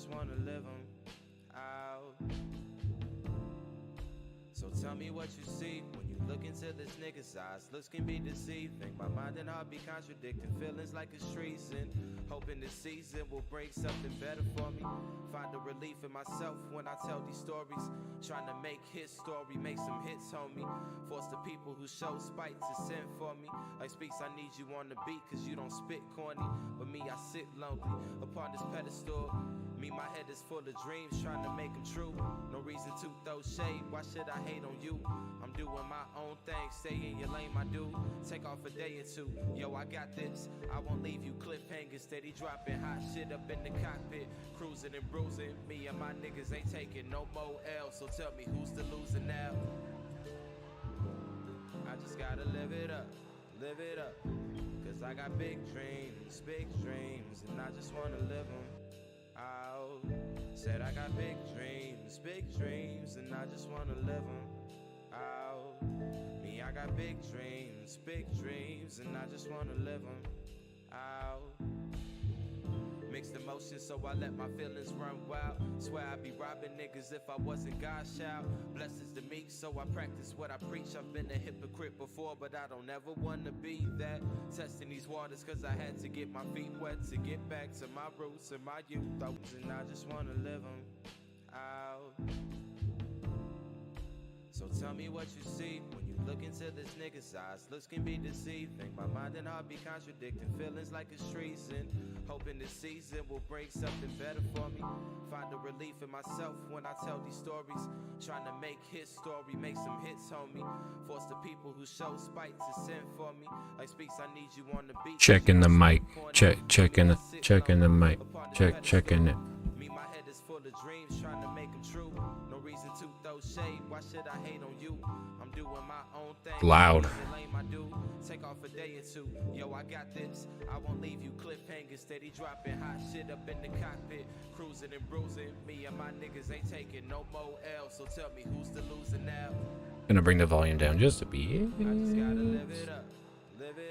just wanna live them out. So tell me what you see when you look into this nigga's eyes. Looks can be deceiving. My mind and heart be contradicting. Feelings like it's treason. Hoping this season will bring something better for me. Find a relief in myself when I tell these stories. Trying to make his story, make some hits, homie. Force the people who show spite to send for me. Like Speaks, I need you on the beat, cause you don't spit corny. But me, I sit lonely upon this pedestal. Me, my head is full of dreams, trying to make them true. No reason to throw shade, why should I hate on you? I'm doing my own thing, stay in your lane, my dude. Take off a day or two, yo, I got this. I won't leave you cliffhangers, steady dropping hot shit up in the cockpit. Cruising and bruising, me and my niggas ain't taking no more L. So tell me, who's the loser now? I just gotta live it up, cause I got big dreams, and I just wanna live them out. Said I got big dreams, and I just wanna live them out. Me, I got big dreams, and I just wanna live them out. Mixed emotions, so I let my feelings run wild. Swear I'd be robbing niggas if I wasn't God's child. Blessed is the meek, so I practice what I preach. I've been a hypocrite before, but I don't ever want to be that. Testing these waters, cause I had to get my feet wet to get back to my roots and my youth. And I just want to live them out. So tell me what you see when you look into this nigga's eyes. Looks can be deceiving. My mind and heart be contradicting. Feelings like it's treason. Hoping this season will bring something better for me. Find a relief in myself when I tell these stories. Trying to make his story, make some hits, homie. Force the people who show spite to send for me. Like Speaks, I need you on the beat. Checking the mic. Checking the mic. Checking it. Me, my head is full of dreams, trying to make them true. No reason to throw shade, why should I hate on you? I'm doing my own thing. Loud. Take off a day or two, yo, I got this. I won't leave you cliffhangers, steady dropping hot shit up in the cockpit. Cruising and bruising, me and my niggas ain't taking no more L. So tell me, who's the loser now? Gonna bring the volume down just a bit. I just gotta live it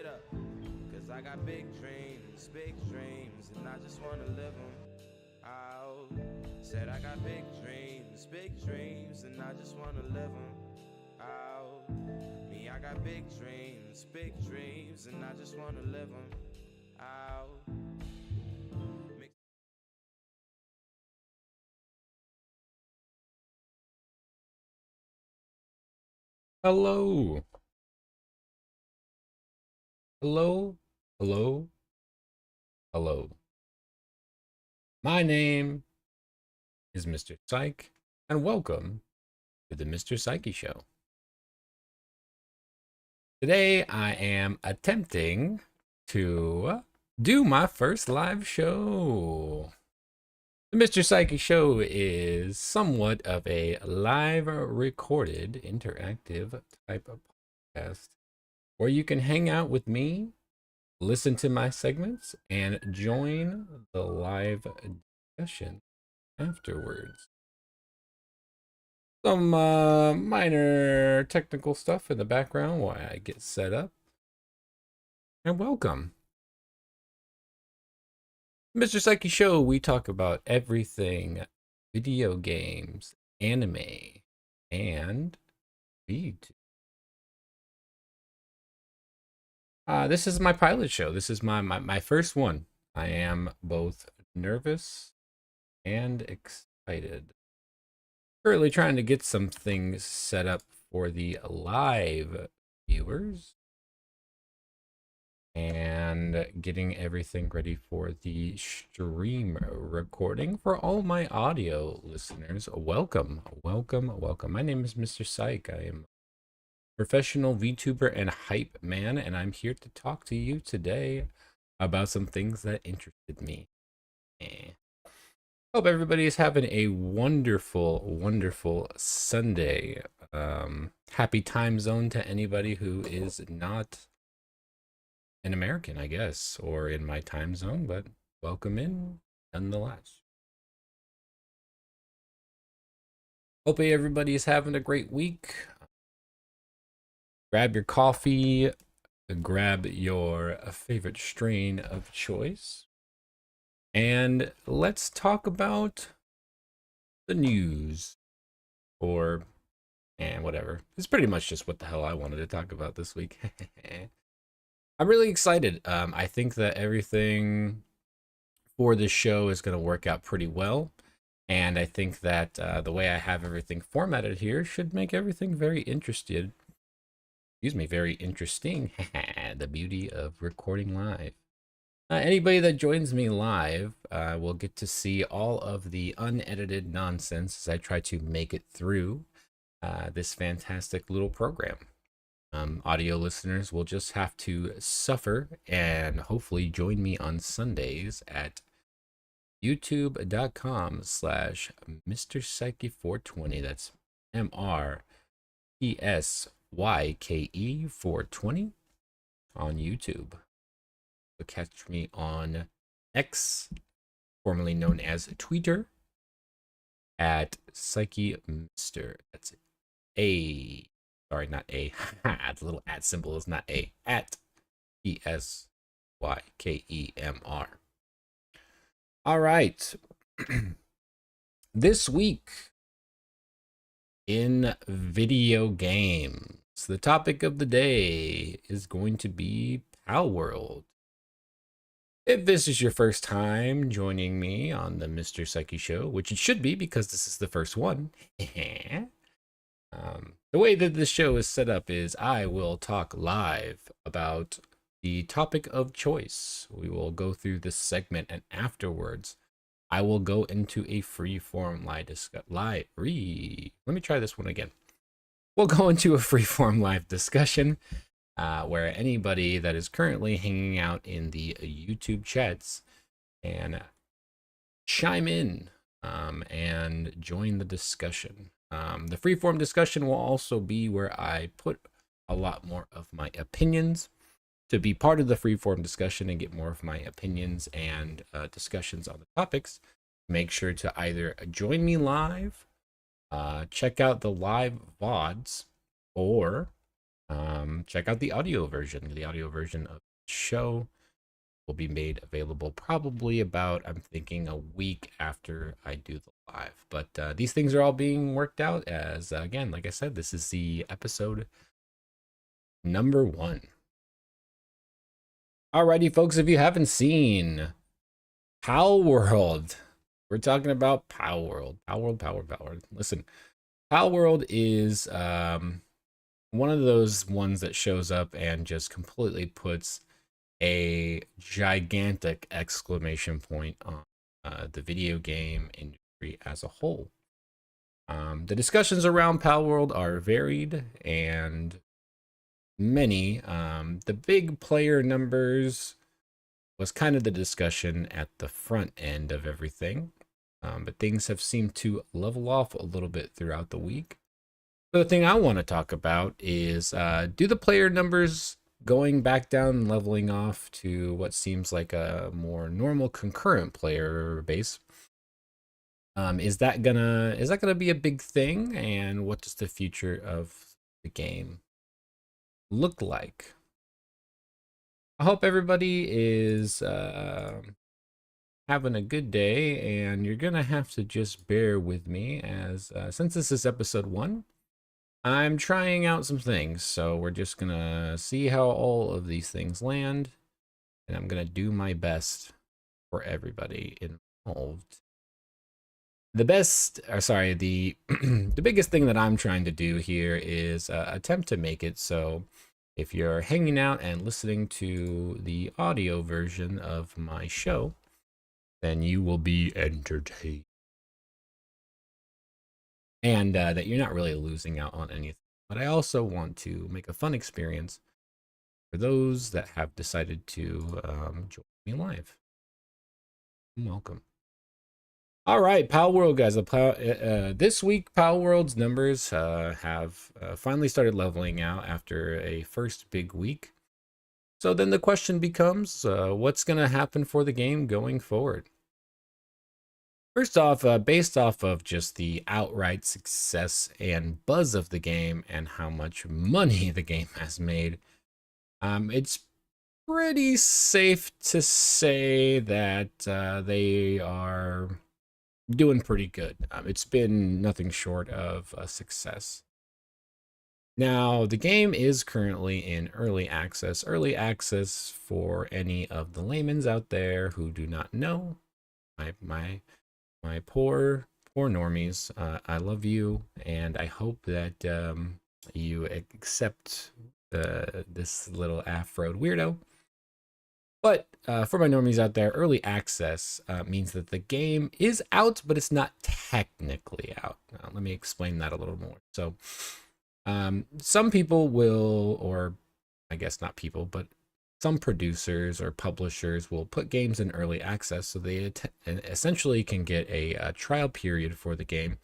up, cause I got big dreams, and I just wanna live them out. Said I got big dreams, and I just wanna live them out. Me, I got big dreams, and I just wanna live them out. Hello. Hello. Hello. Hello. My name is Mr. Psyche, and welcome to the Mr. Psyche Show. Today I am attempting to do my first live show. The Mr. Psyche Show is somewhat of a live recorded interactive type of podcast where you can hang out with me, listen to my segments, and join the live discussion afterwards. Some minor technical stuff in the background while I get set up. And welcome. Mr. Psyche Show, we talk about everything video games, anime, and VTuber. This is my pilot show. This is my first one. I am both nervous and excited. Currently trying to get some things set up for the live viewers and getting everything ready for the stream recording. For all my audio listeners, welcome. My name is Mr. Psyche. I am a professional VTuber and hype man, and I'm here to talk to you today about some things that interested me. Hope everybody is having a wonderful Sunday. Happy time zone to anybody who is not an American, I guess, or in my time zone, but welcome in nonetheless. Hope everybody is having a great week. Grab your coffee, grab your favorite strain of choice. and let's talk about the news, or and whatever. It's pretty much just what the hell I wanted to talk about this week. I'm really excited. I think that everything for this show is going to work out pretty well. And I think that the way I have everything formatted here should make everything very interesting. Very interesting. The beauty of recording live. Anybody that joins me live will get to see all of the unedited nonsense as I try to make it through this fantastic little program. Audio listeners will just have to suffer and hopefully join me on Sundays at youtube.com/MrPsyke420. That's MrPsyke 420 on YouTube. So catch me on X, formerly known as Twitter, at PsycheMr. That's a, sorry, not a. The little at symbol is not a. At PSYKEMR. All right. This week in video games, the topic of the day is going to be Palworld. If this is your first time joining me on the Mr. Psyche Show, which it should be because this is the first one, the way that this show is set up is I will talk live about the topic of choice. We will go through this segment, and afterwards, I will go into a free-form let me try this one again. We'll go into a free-form live discussion where anybody that is currently hanging out in the YouTube chats and chime in and join the discussion. The free-form discussion will also be where I put a lot more of my opinions to be part of the free-form discussion and get more of my opinions and discussions on the topics. Make sure to either join me live, check out the live VODs, or check out the audio version. The audio version of the show will be made available probably about, I'm thinking, a week after I do the live. But these things are all being worked out as, again, like I said, this is the episode number 1. Alrighty, folks, if you haven't seen Palworld, we're talking about Palworld. Palworld. Listen, Palworld is one of those ones that shows up and just completely puts a gigantic exclamation point on the video game industry as a whole. The discussions around Palworld are varied and many. The big player numbers was kind of the discussion at the front end of everything, but things have seemed to level off a little bit throughout the week. So the thing I want to talk about is do the player numbers going back down and leveling off to what seems like a more normal concurrent player base, is that gonna be a big thing, and what does the future of the game look like? I hope everybody is having a good day, and you're gonna have to just bear with me as since this is episode 1, I'm trying out some things, so we're just gonna see how all of these things land, and I'm gonna do my best for everybody involved. The the biggest thing that I'm trying to do here is attempt to make it so if you're hanging out and listening to the audio version of my show, then you will be entertained. And that you're not really losing out on anything. But I also want to make a fun experience for those that have decided to join me live. Welcome. All right, Palworld, guys. This week, Palworld's numbers have finally started leveling out after a first big week. So then the question becomes, what's going to happen for the game going forward? First off, based off of just the outright success and buzz of the game and how much money the game has made, it's pretty safe to say that they are doing pretty good. It's been nothing short of a success. Now, the game is currently in early access. Early access, for any of the layman's out there who do not know, my poor normies, I love you, and I hope that you accept this little afroed weirdo. But for my normies out there, early access means that the game is out, but it's not technically out. Let me explain that a little more. So some people will, or I guess not people, but some producers or publishers will put games in early access so they essentially can get a trial period for the game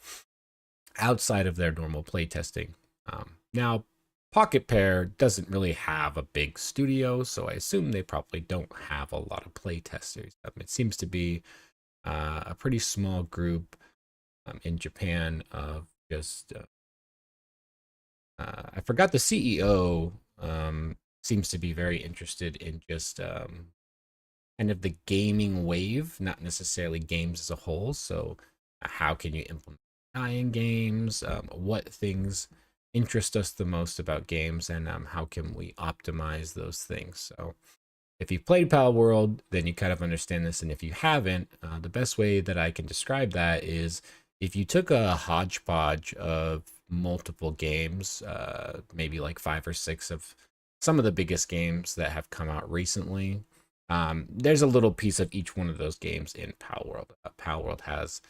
outside of their normal playtesting. Now, Pocket Pair doesn't really have a big studio, so I assume they probably don't have a lot of playtesters. It seems to be a pretty small group in Japan of just I forgot the CEO seems to be very interested in just kind of the gaming wave, not necessarily games as a whole. So how can you implement AI in games? What things interest us the most about games, and how can we optimize those things? So if you've played Palworld, then you kind of understand this. And if you haven't, the best way that I can describe that is if you took a hodgepodge of multiple games, maybe like 5 or 6 of some of the biggest games that have come out recently, there's a little piece of each one of those games in Palworld. Palworld has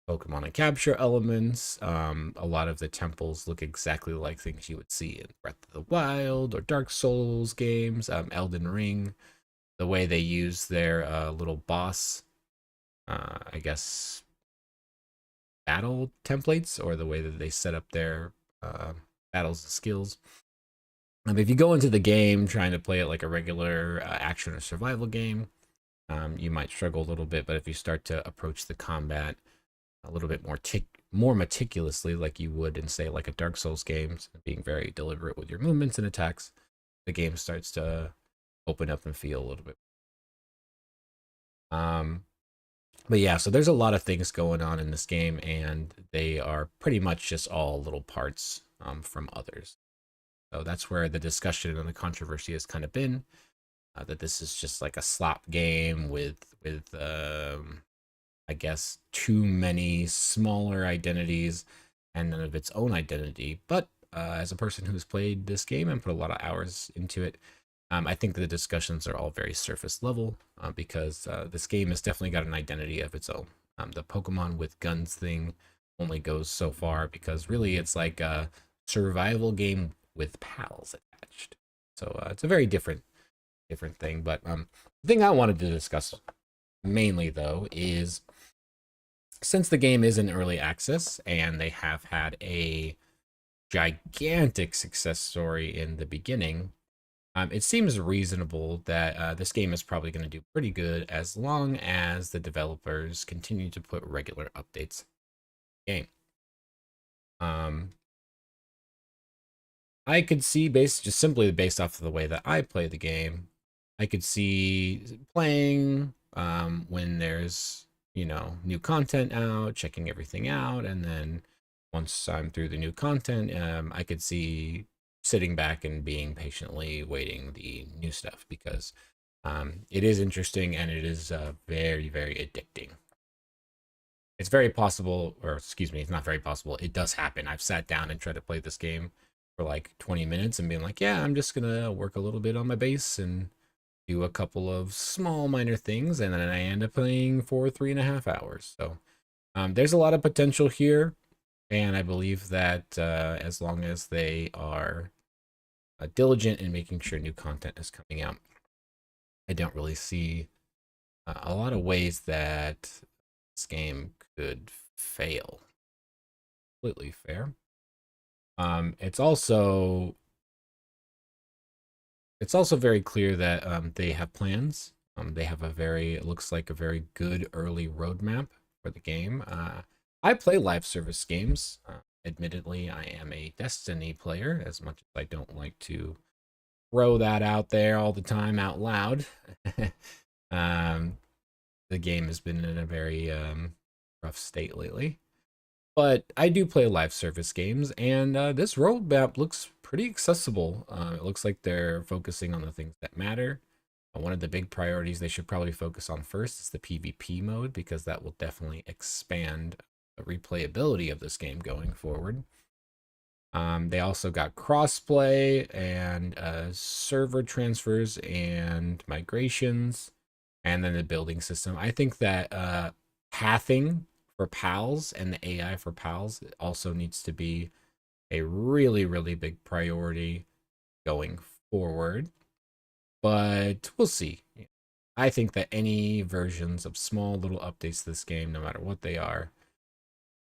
Pokemon and capture elements. A lot of the temples look exactly like things you would see in Breath of the Wild or Dark Souls games, Elden Ring. The way they use their little boss, I guess, battle templates, or the way that they set up their battles and skills. If you go into the game trying to play it like a regular action or survival game, you might struggle a little bit. But if you start to approach the combat a little bit more meticulously, like you would in, say, like a Dark Souls game, being very deliberate with your movements and attacks, the game starts to open up and feel a little bit. But yeah, so there's a lot of things going on in this game, and they are pretty much just all little parts from others. So that's where the discussion and the controversy has kind of been, that this is just like a slop game with I guess, too many smaller identities and none of its own identity. But as a person who's played this game and put a lot of hours into it, I think the discussions are all very surface level, because this game has definitely got an identity of its own. The Pokemon with guns thing only goes so far, because really it's like a survival game with pals attached. So it's a very different thing. But the thing I wanted to discuss mainly, though, is since the game is in early access and they have had a gigantic success story in the beginning, it seems reasonable that this game is probably going to do pretty good as long as the developers continue to put regular updates in the game. I could see, just simply based off of the way that I play the game, I could see playing when there's, new content out, checking everything out, and then once I'm through the new content, I could see sitting back and being patiently waiting the new stuff, because it is interesting and it is very, very addicting. It's very possible, or excuse me, it's not very possible, it does happen. I've sat down and tried to play this game for like 20 minutes and being like, yeah, I'm just gonna work a little bit on my base and do a couple of small minor things, and then I end up playing for 3.5 hours. So there's a lot of potential here, and I believe that as long as they are diligent in making sure new content is coming out, I don't really see a lot of ways that this game could fail. Completely fair. It's also very clear that they have plans. They have it looks like a very good early roadmap for the game. I play live service games. Admittedly, I am a Destiny player, as much as I don't like to throw that out there all the time out loud. um, the game has been in a very rough state lately. But I do play live service games, and this roadmap looks pretty accessible. It looks like they're focusing on the things that matter. One of the big priorities they should probably focus on first is the PvP mode, because that will definitely expand the replayability of this game going forward. They also got crossplay and server transfers and migrations, and then the building system. I think that pathing for pals and the AI for pals also needs to be a really, really big priority going forward. But we'll see. I think that any versions of small little updates to this game, no matter what they are,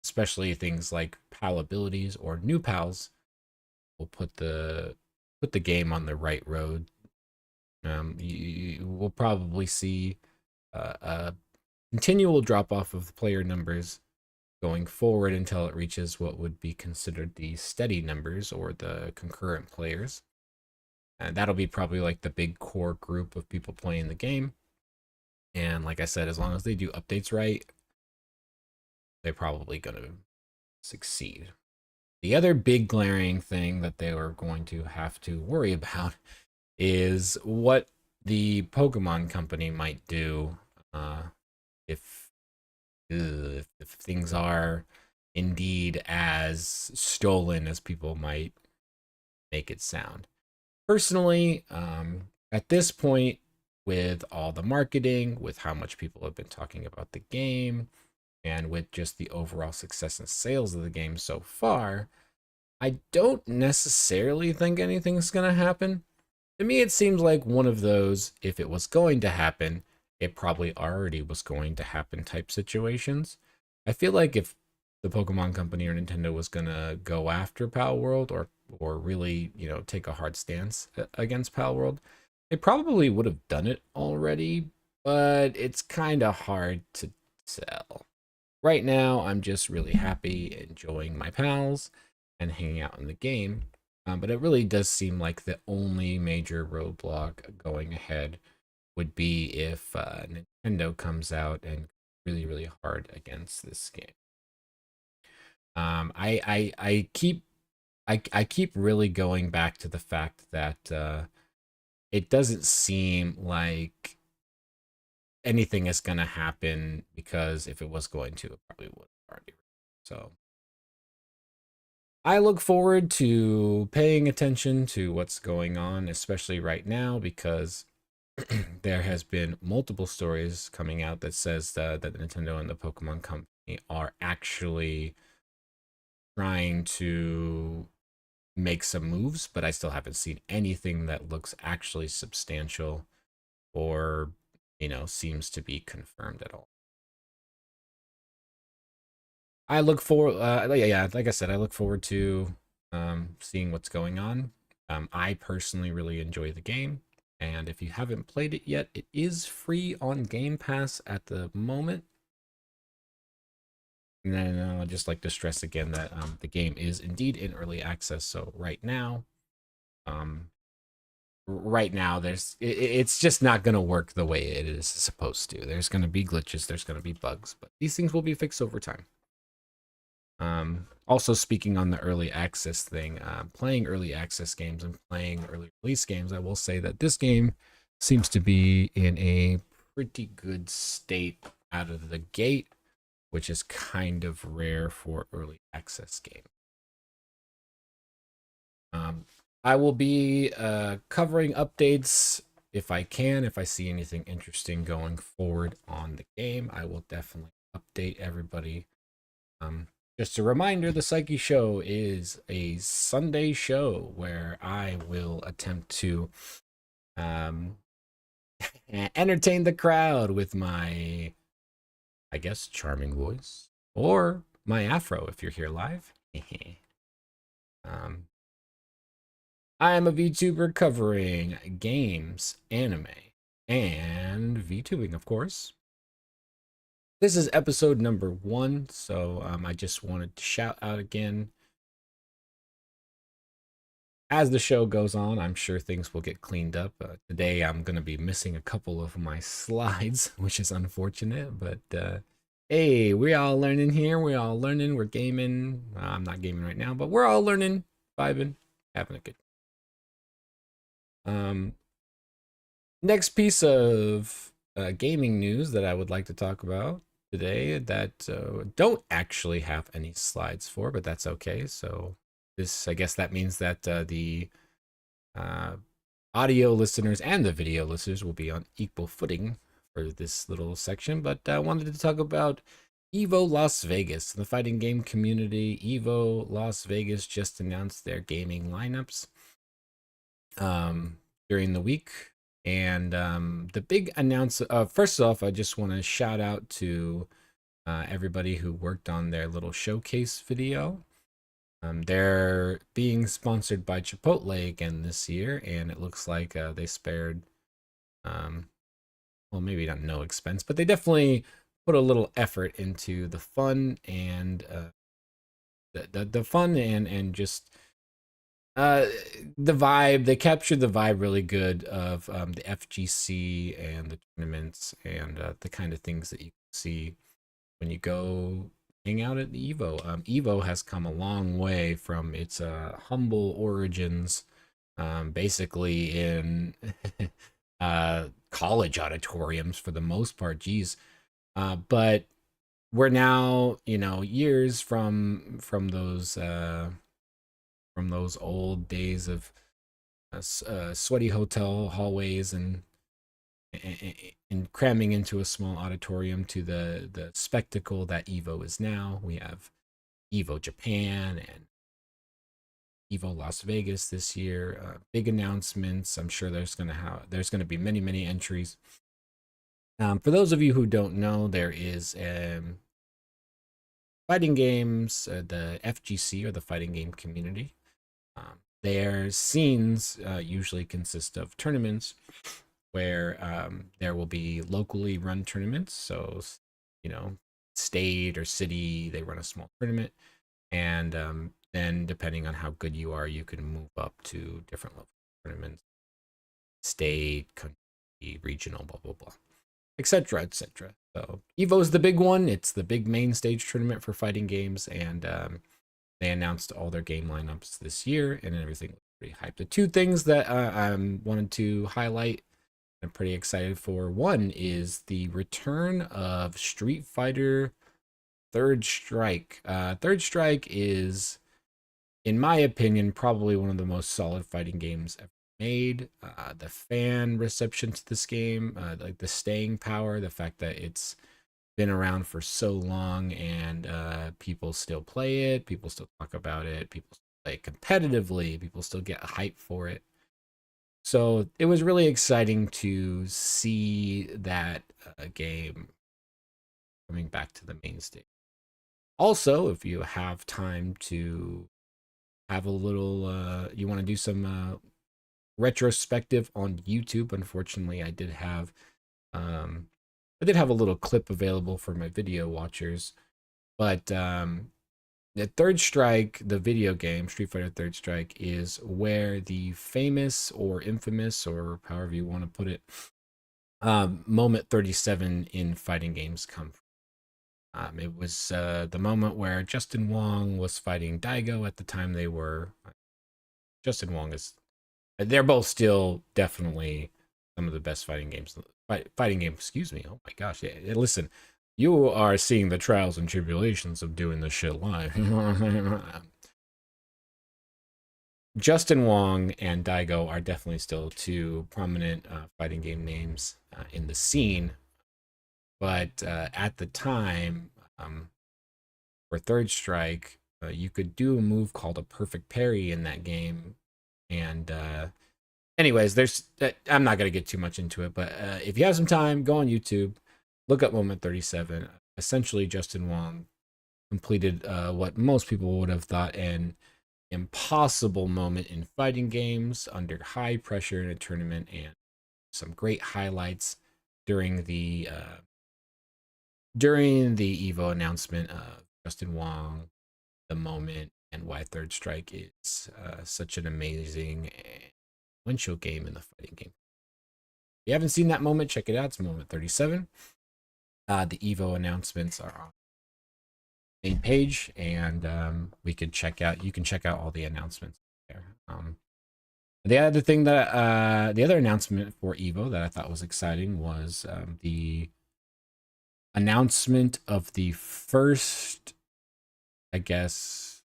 especially things like pal abilities or new pals, will put the game on the right road. You will probably see a continual drop off of the player numbers going forward until it reaches what would be considered the steady numbers or the concurrent players. And that'll be probably like the big core group of people playing the game. And like I said, as long as they do updates right, they're probably going to succeed. The other big glaring thing that they are going to have to worry about is what the Pokemon company might do if things are indeed as stolen as people might make it sound. Personally, at this point, with all the marketing, with how much people have been talking about the game, and with just the overall success and sales of the game so far, I don't necessarily think anything's going to happen. To me, it seems like one of those, if it was going to happen, it probably already was going to happen type situations. I feel like if the Pokemon Company or Nintendo was going to go after Palworld or really, take a hard stance against Palworld, they probably would have done it already, but it's kind of hard to tell. Right now, I'm just really happy, enjoying my pals, and hanging out in the game. But it really does seem like the only major roadblock going ahead would be if Nintendo comes out and really, really hard against this game. I keep really going back to the fact that it doesn't seem like anything is going to happen, because if it was going to, it probably would already. So I look forward to paying attention to what's going on, especially right now, because there has been multiple stories coming out that says that Nintendo and the Pokemon Company are actually trying to make some moves, but I still haven't seen anything that looks actually substantial or, seems to be confirmed at all. I look forward, like I said, I look forward to seeing what's going on. I personally really enjoy the game, and if you haven't played it yet, it is free on Game Pass at the moment. And then I'd just like to stress again that the game is indeed in early access. So right now, it's just not going to work the way it is supposed to. There's going to be glitches, there's going to be bugs, but these things will be fixed over time. Also, speaking on the early access thing, playing early access games and playing early release games, I will say that this game seems to be in a pretty good state out of the gate, which is kind of rare for early access game. I will be covering updates if I can. If I see anything interesting going forward on the game, I will definitely update everybody. Just a reminder, the Psyche Show is a Sunday show where I will attempt to entertain the crowd with my, I guess, charming voice, or my afro if you're here live. I am a VTuber covering games, anime, and VTubing, of course. This is episode number 1, so I just wanted to shout out again as the show goes on, I'm sure things will get cleaned up. Today, I'm going to be missing a couple of my slides, which is unfortunate. But hey, we're all learning here. We're all learning. We're gaming. I'm not gaming right now, but we're all learning, vibing, having a good. Next piece of gaming news that I would like to talk about today that don't actually have any slides for, but that's okay. So this, I guess that means that the audio listeners and the video listeners will be on equal footing for this little section. But I wanted to talk about Evo Las Vegas. The fighting game community, Evo Las Vegas just announced their gaming lineups during the week. And the big announcement, first off, I just want to shout out to everybody who worked on their little showcase video. They're being sponsored by Chipotle again this year, and it looks like they spared, well, maybe not no expense, but they definitely put a little effort into the fun and the fun and just the vibe. They captured the vibe really good of the FGC and the tournaments and the kind of things that you see when you go hang out at the Evo. Evo has come a long way from its humble origins, basically in college auditoriums for the most part. Geez, but we're now, years from those old days of sweaty hotel hallways and cramming into a small auditorium to the spectacle that Evo is now. We have Evo Japan and Evo Las Vegas this year. Big announcements. I'm sure there's gonna be many entries. For those of you who don't know, there is fighting games, the FGC, or the fighting game community. Their scenes usually consist of tournaments where there will be locally run tournaments. So, state or city, they run a small tournament. And then depending on how good you are, you can move up to different level tournaments, state, country, regional, blah, blah, blah, etc., etc. So Evo is the big one. It's the big main stage tournament for fighting games. And they announced all their game lineups this year, and everything was pretty hyped. The two things that I wanted to highlight, I'm pretty excited for. One is the return of Street Fighter Third Strike. Third Strike is, in my opinion, probably one of the most solid fighting games ever made. The fan reception to this game, like the staying power, the fact that it's been around for so long and people still play it, people still talk about it, people play it competitively, people still get hype for it. So it was really exciting to see that game coming back to the main stage. Also, if you have time to have a little, you want to do some retrospective on YouTube. Unfortunately, I did have a little clip available for my video watchers, but the Third Strike, the video game, Street Fighter Third Strike, is where the famous or infamous, or however you want to put it, moment 37 in fighting games come from. It was the moment where Justin Wong was fighting Daigo at the time. Justin Wong they're both still definitely some of the best fighting games. Excuse me. Oh my gosh. Yeah, listen, you are seeing the trials and tribulations of doing this shit live. Justin Wong and Daigo are definitely still two prominent fighting game names in the scene. But at the time, for Third Strike, you could do a move called a perfect parry in that game. And anyways, I'm not going to get too much into it, but if you have some time, go on YouTube, look up Moment 37. Essentially, Justin Wong completed what most people would have thought an impossible moment in fighting games under high pressure in a tournament, and some great highlights during the Evo announcement of Justin Wong, the moment, and why Third Strike is such an amazing and influential game in the fighting game. If you haven't seen that moment, check it out. It's moment 37. The Evo announcements are on the main page, and you can check out all the announcements there. The other thing that the other announcement for Evo that I thought was exciting was the announcement of the first, I guess,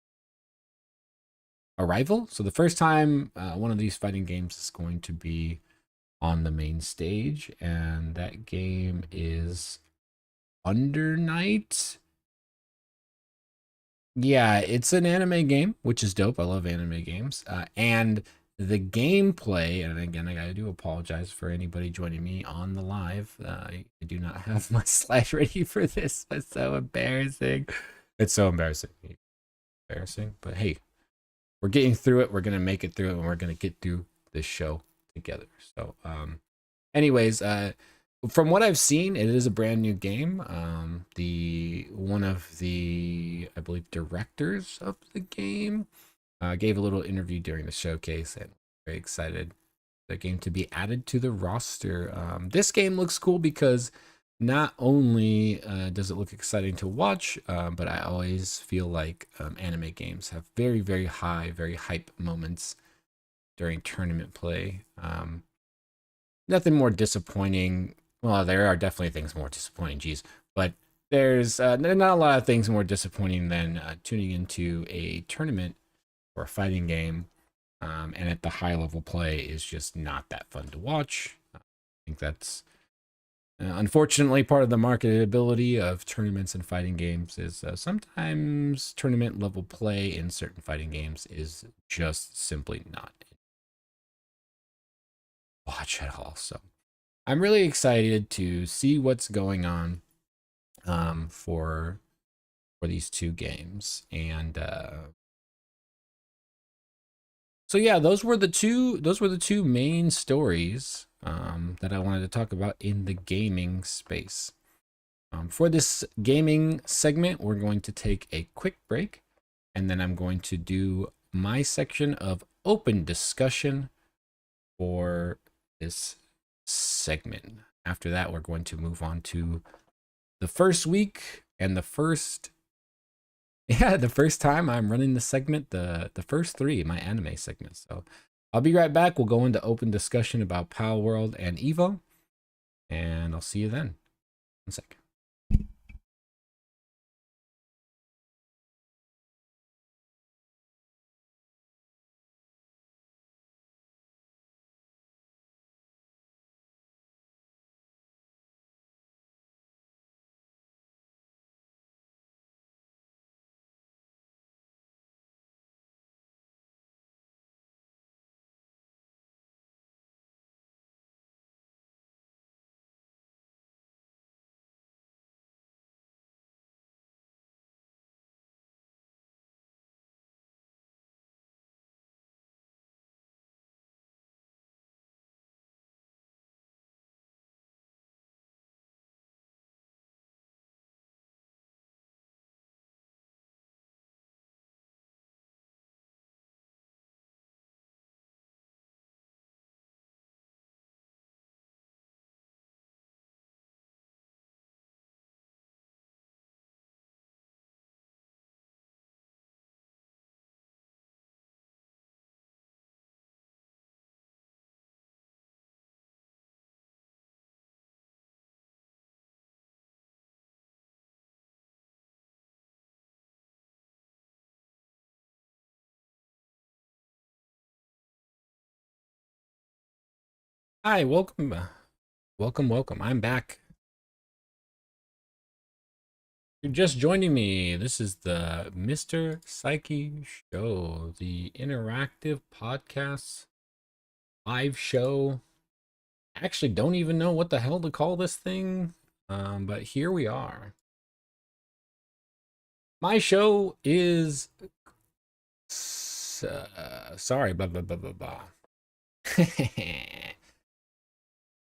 arrival. So the first time one of these fighting games is going to be on the main stage, and that game is Under Night. Yeah, it's an anime game, which is dope. I love anime games. And the gameplay, and again, I do apologize for anybody joining me on the live. I do not have my slide ready for this. It's so embarrassing. It's so embarrassing. But hey, we're getting through it. We're going to make it through it, and we're going to get through this show together. So, anyways, from what I've seen, it is a brand new game. One of the, I believe, directors of the game gave a little interview during the showcase, and very excited for the game to be added to the roster. This game looks cool because not only does it look exciting to watch, but I always feel like anime games have very, very high, very hype moments during tournament play. Nothing more disappointing. Well, there are definitely things more disappointing, geez, but there's not a lot of things more disappointing than tuning into a tournament or a fighting game, and at the high level play is just not that fun to watch. I think that's unfortunately part of the marketability of tournaments and fighting games is sometimes tournament level play in certain fighting games is just simply not watch at all. So I'm really excited to see what's going on for these two games. And so yeah, those were the two main stories that I wanted to talk about in the gaming space. For this gaming segment, we're going to take a quick break, and then I'm going to do my section of open discussion for this segment. After that, we're going to move on to the first week and the first time I'm running the segment, the first three, my anime segments. So I'll be right back. We'll go into open discussion about Palworld and Evo, and I'll see you then. 1 second. Hi, welcome. Welcome. I'm back. You're just joining me. This is the Mr. Psyche Show, the interactive podcast live show. I actually don't even know what the hell to call this thing, but here we are. My show is sorry, blah blah blah blah blah.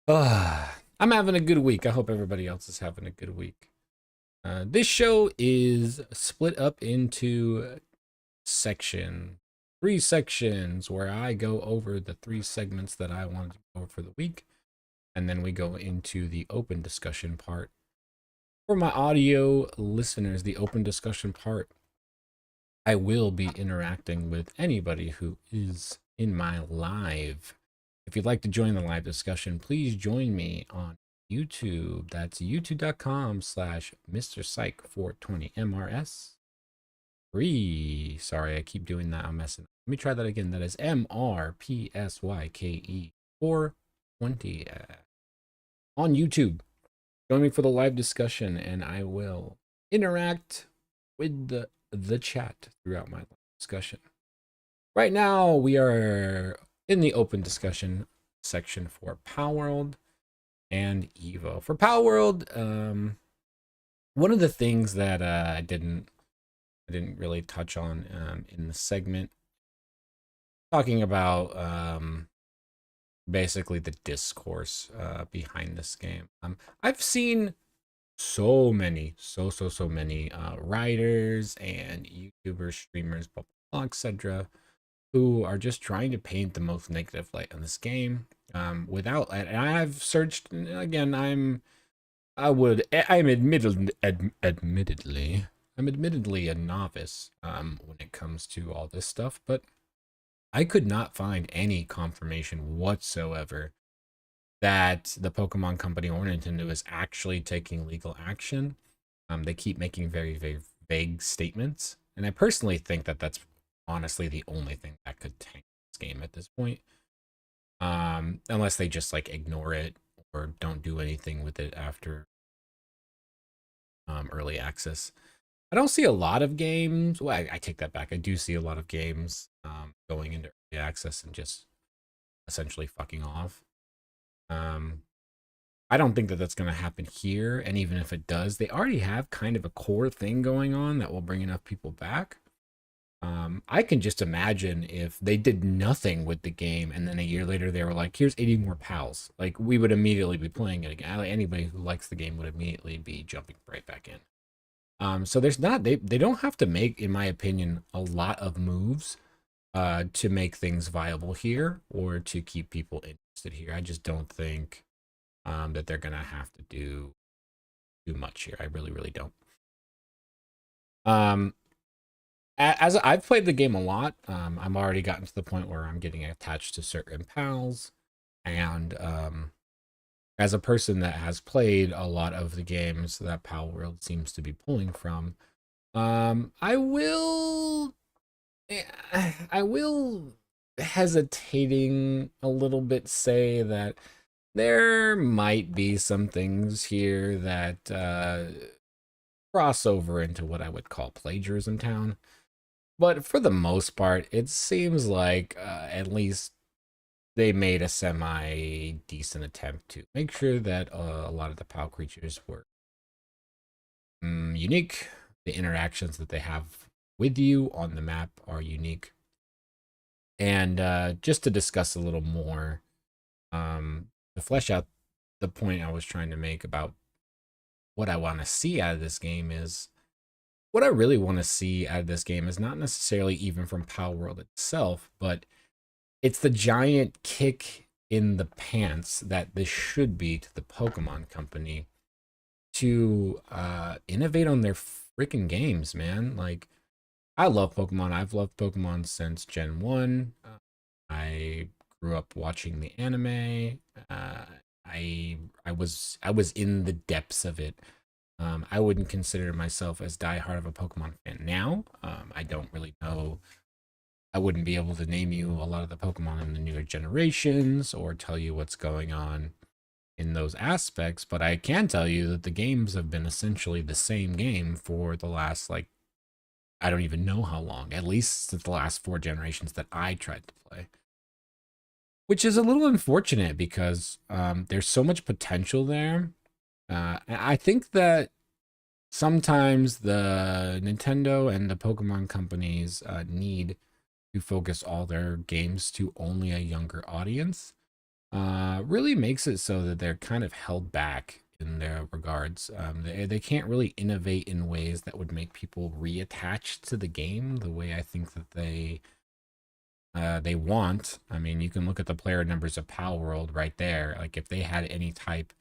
I'm having a good week. I hope everybody else is having a good week. This show is split up into three sections where I go over the 3 segments that I wanted to go over for the week. And then we go into the open discussion part. For my audio listeners, the open discussion part, I will be interacting with anybody who is in my live. If you'd like to join the live discussion, please join me on YouTube. That's youtube.com/MrPsyke420 MRS. Free. Sorry, I keep doing that. I'm messing up. Let me try that again. That is MRPSYKE 420 on YouTube. Join me for the live discussion, and I will interact with the chat throughout my discussion. Right now, we are in the open discussion section for Palworld and Evo. For Palworld, one of the things that I didn't really touch on in the segment, talking about basically the discourse behind this game. I've seen so many writers and YouTubers, streamers, blah, blah, etc., who are just trying to paint the most negative light on this game. Without, and I've searched again. I'm admittedly a novice when it comes to all this stuff, but I could not find any confirmation whatsoever that the Pokemon Company or Nintendo is actually taking legal action. They keep making very, very vague statements, and I personally think that that's honestly the only thing that could tank this game at this point, unless they just like ignore it or don't do anything with it after early access. I don't see a lot of games. Well, I take that back. I do see a lot of games going into early access and just essentially fucking off. I don't think that that's going to happen here. And even if it does, they already have kind of a core thing going on that will bring enough people back. I can just imagine if they did nothing with the game and then a year later they were like, here's 80 more pals. Like, we would immediately be playing it again. Anybody who likes the game would immediately be jumping right back in. So there's not, they don't have to make, in my opinion, a lot of moves to make things viable here or to keep people interested here. I just don't think that they're gonna have to do too much here. I really, really don't. As I've played the game a lot, I'm already gotten to the point where I'm getting attached to certain pals, and as a person that has played a lot of the games that Palworld seems to be pulling from, I will hesitating a little bit say that there might be some things here that cross over into what I would call plagiarism town. But for the most part, it seems like at least they made a semi-decent attempt to make sure that a lot of the PAL creatures were unique. The interactions that they have with you on the map are unique. And just to discuss a little more, to flesh out the point I was trying to make about what I want to see out of this game is, what I really want to see out of this game is not necessarily even from Palworld itself, but it's the giant kick in the pants that this should be to the Pokemon Company to innovate on their freaking games, man. Like, I love Pokemon. I've loved Pokemon since Gen 1. I grew up watching the anime. I was in the depths of it. I wouldn't consider myself as diehard of a Pokemon fan now. I don't really know. I wouldn't be able to name you a lot of the Pokemon in the newer generations or tell you what's going on in those aspects, but I can tell you that the games have been essentially the same game for the last, like, I don't even know how long, at least the last 4 generations that I tried to play. Which is a little unfortunate because there's so much potential there. I think that sometimes the Nintendo and the Pokemon companies need to focus all their games to only a younger audience. Really makes it so that they're kind of held back in their regards. They can't really innovate in ways that would make people reattach to the game the way I think that they want. I mean, you can look at the player numbers of Palworld right there. Like, if they had any type,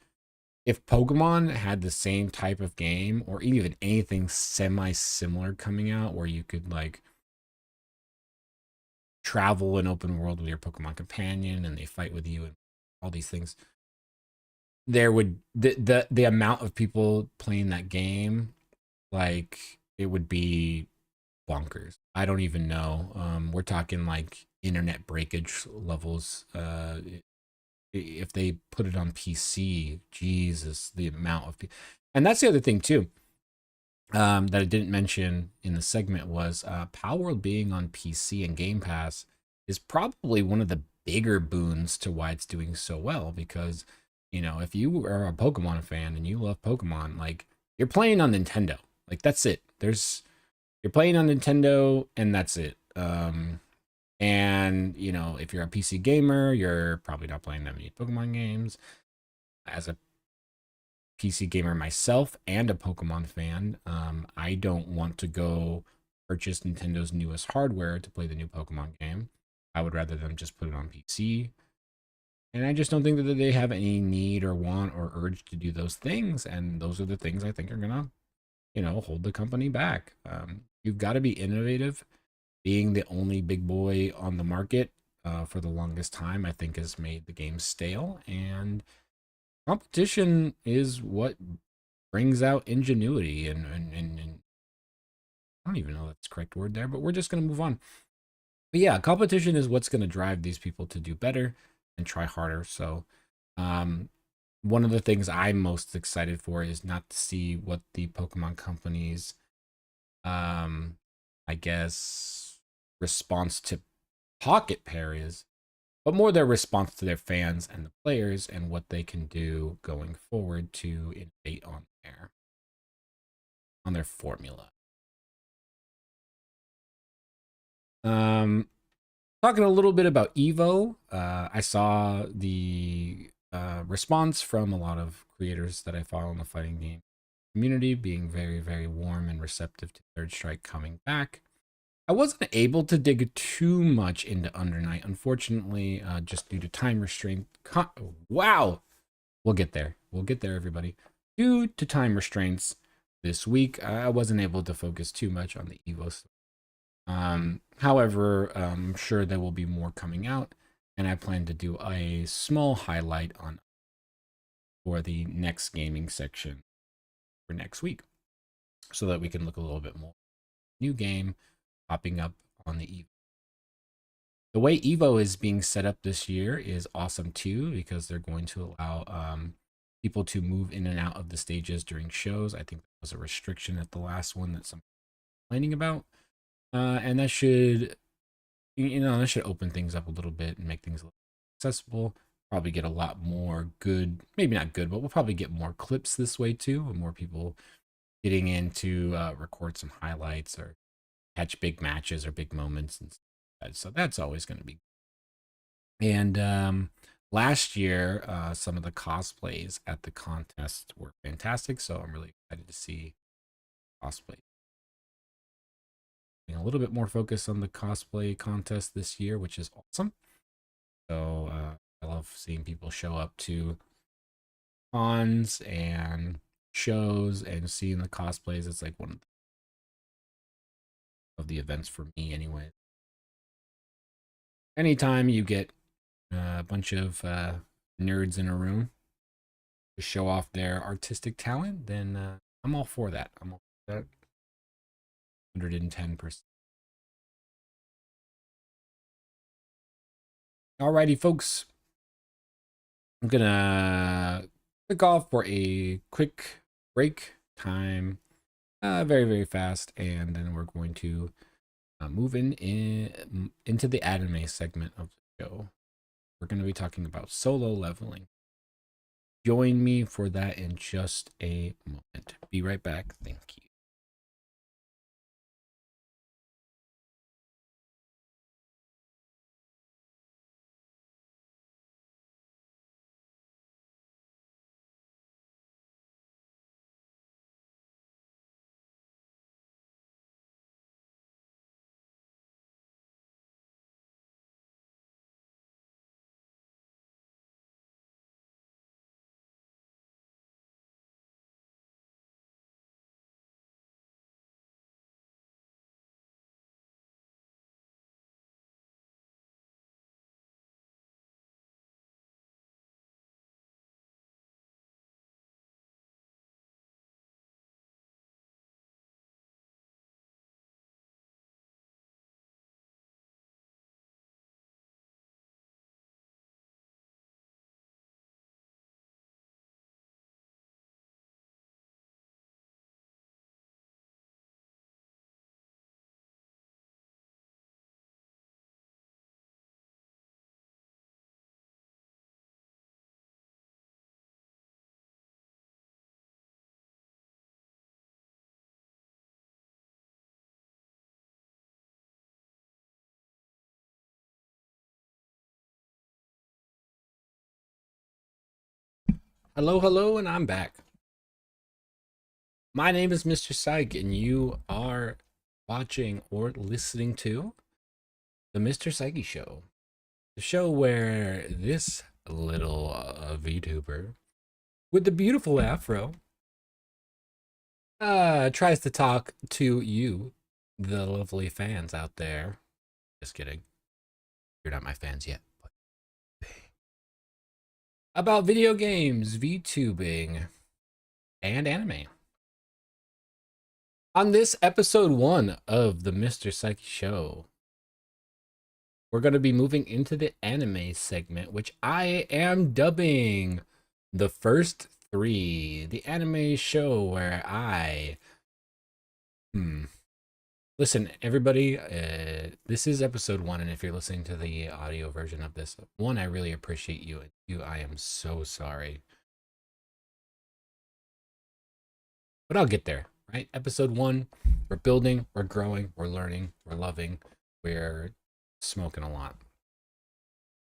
if Pokemon had the same type of game, or even anything semi-similar coming out where you could like travel an open world with your Pokemon companion and they fight with you and all these things, there would the amount of people playing that game, like, it would be bonkers. I don't even know. We're talking like internet breakage levels. If they put it on PC, Jesus, the amount of people. And that's the other thing too, that I didn't mention in the segment was Palworld being on PC and Game Pass is probably one of the bigger boons to why it's doing so well, because, you know, if you are a Pokemon fan and you love Pokemon, like, you're playing on Nintendo. Like, that's it. You're playing on Nintendo and that's it. And, you know, if you're a PC gamer, you're probably not playing that many Pokemon games. As a PC gamer myself and a Pokemon fan, I don't want to go purchase Nintendo's newest hardware to play the new Pokemon game. I would rather them just put it on PC. And I just don't think that they have any need or want or urge to do those things. And those are the things I think are going to, you know, hold the company back. You've got to be innovative. Being the only big boy on the market for the longest time, I think, has made the game stale. And competition is what brings out ingenuity. And I don't even know if that's the correct word there, but we're just going to move on. But yeah, competition is what's going to drive these people to do better and try harder. So one of the things I'm most excited for is not to see what the Pokemon companies, I guess, response to Pocket Pair is, but more their response to their fans and the players and what they can do going forward to innovate on their formula. Talking a little bit about Evo, I saw the response from a lot of creators that I follow in the fighting game community being very, very warm and receptive to Third Strike coming back. I wasn't able to dig too much into Under Night, unfortunately, just due to time restraint. Wow! We'll get there. We'll get there, everybody. Due to time restraints this week, I wasn't able to focus too much on the Evo stuff. However, I'm sure there will be more coming out, and I plan to do a small highlight on for the next gaming section for next week, so that we can look a little bit more new game popping up on the Evo. The way Evo is being set up this year is awesome too, because they're going to allow people to move in and out of the stages during shows. I think that was a restriction at the last one that some complaining about, and that should, you know, that should open things up a little bit and make things a little accessible. Probably get a lot more good, maybe not good, but we'll probably get more clips this way too, and more people getting in to record some highlights or catch big matches or big moments and stuff like that. So that's always going to be. And last year, some of the cosplays at the contest were fantastic, so I'm really excited to see cosplay. A little bit more focus on the cosplay contest this year, which is awesome. So I love seeing people show up to cons and shows and seeing the cosplays. It's like one of the events for me anyway. Anytime you get a bunch of nerds in a room to show off their artistic talent, then I'm all for that. I'm all for that. 110%. Alrighty, folks. I'm gonna click off for a quick break time, very, very fast, and then we're going to move into the anime segment of the show. We're going to be talking about solo leveling. Join me for that in just a moment. Be right back. Thank you. Hello, hello, and I'm back. My name is Mr. Psyche, and you are watching or listening to the Mr. Psyche Show, the show where this little VTuber with the beautiful afro tries to talk to you, the lovely fans out there. Just kidding. You're not my fans yet. But about video games, VTubing, and anime. On this episode 1 of the Mr. Psyche Show, we're going to be moving into the anime segment, which I am dubbing the first 3. The anime show where I... Listen, everybody, this is episode 1, and if you're listening to the audio version of this, 1, I really appreciate you, and 2, I am so sorry. But I'll get there. Right? Episode 1, we're building, we're growing, we're learning, we're loving, we're smoking a lot.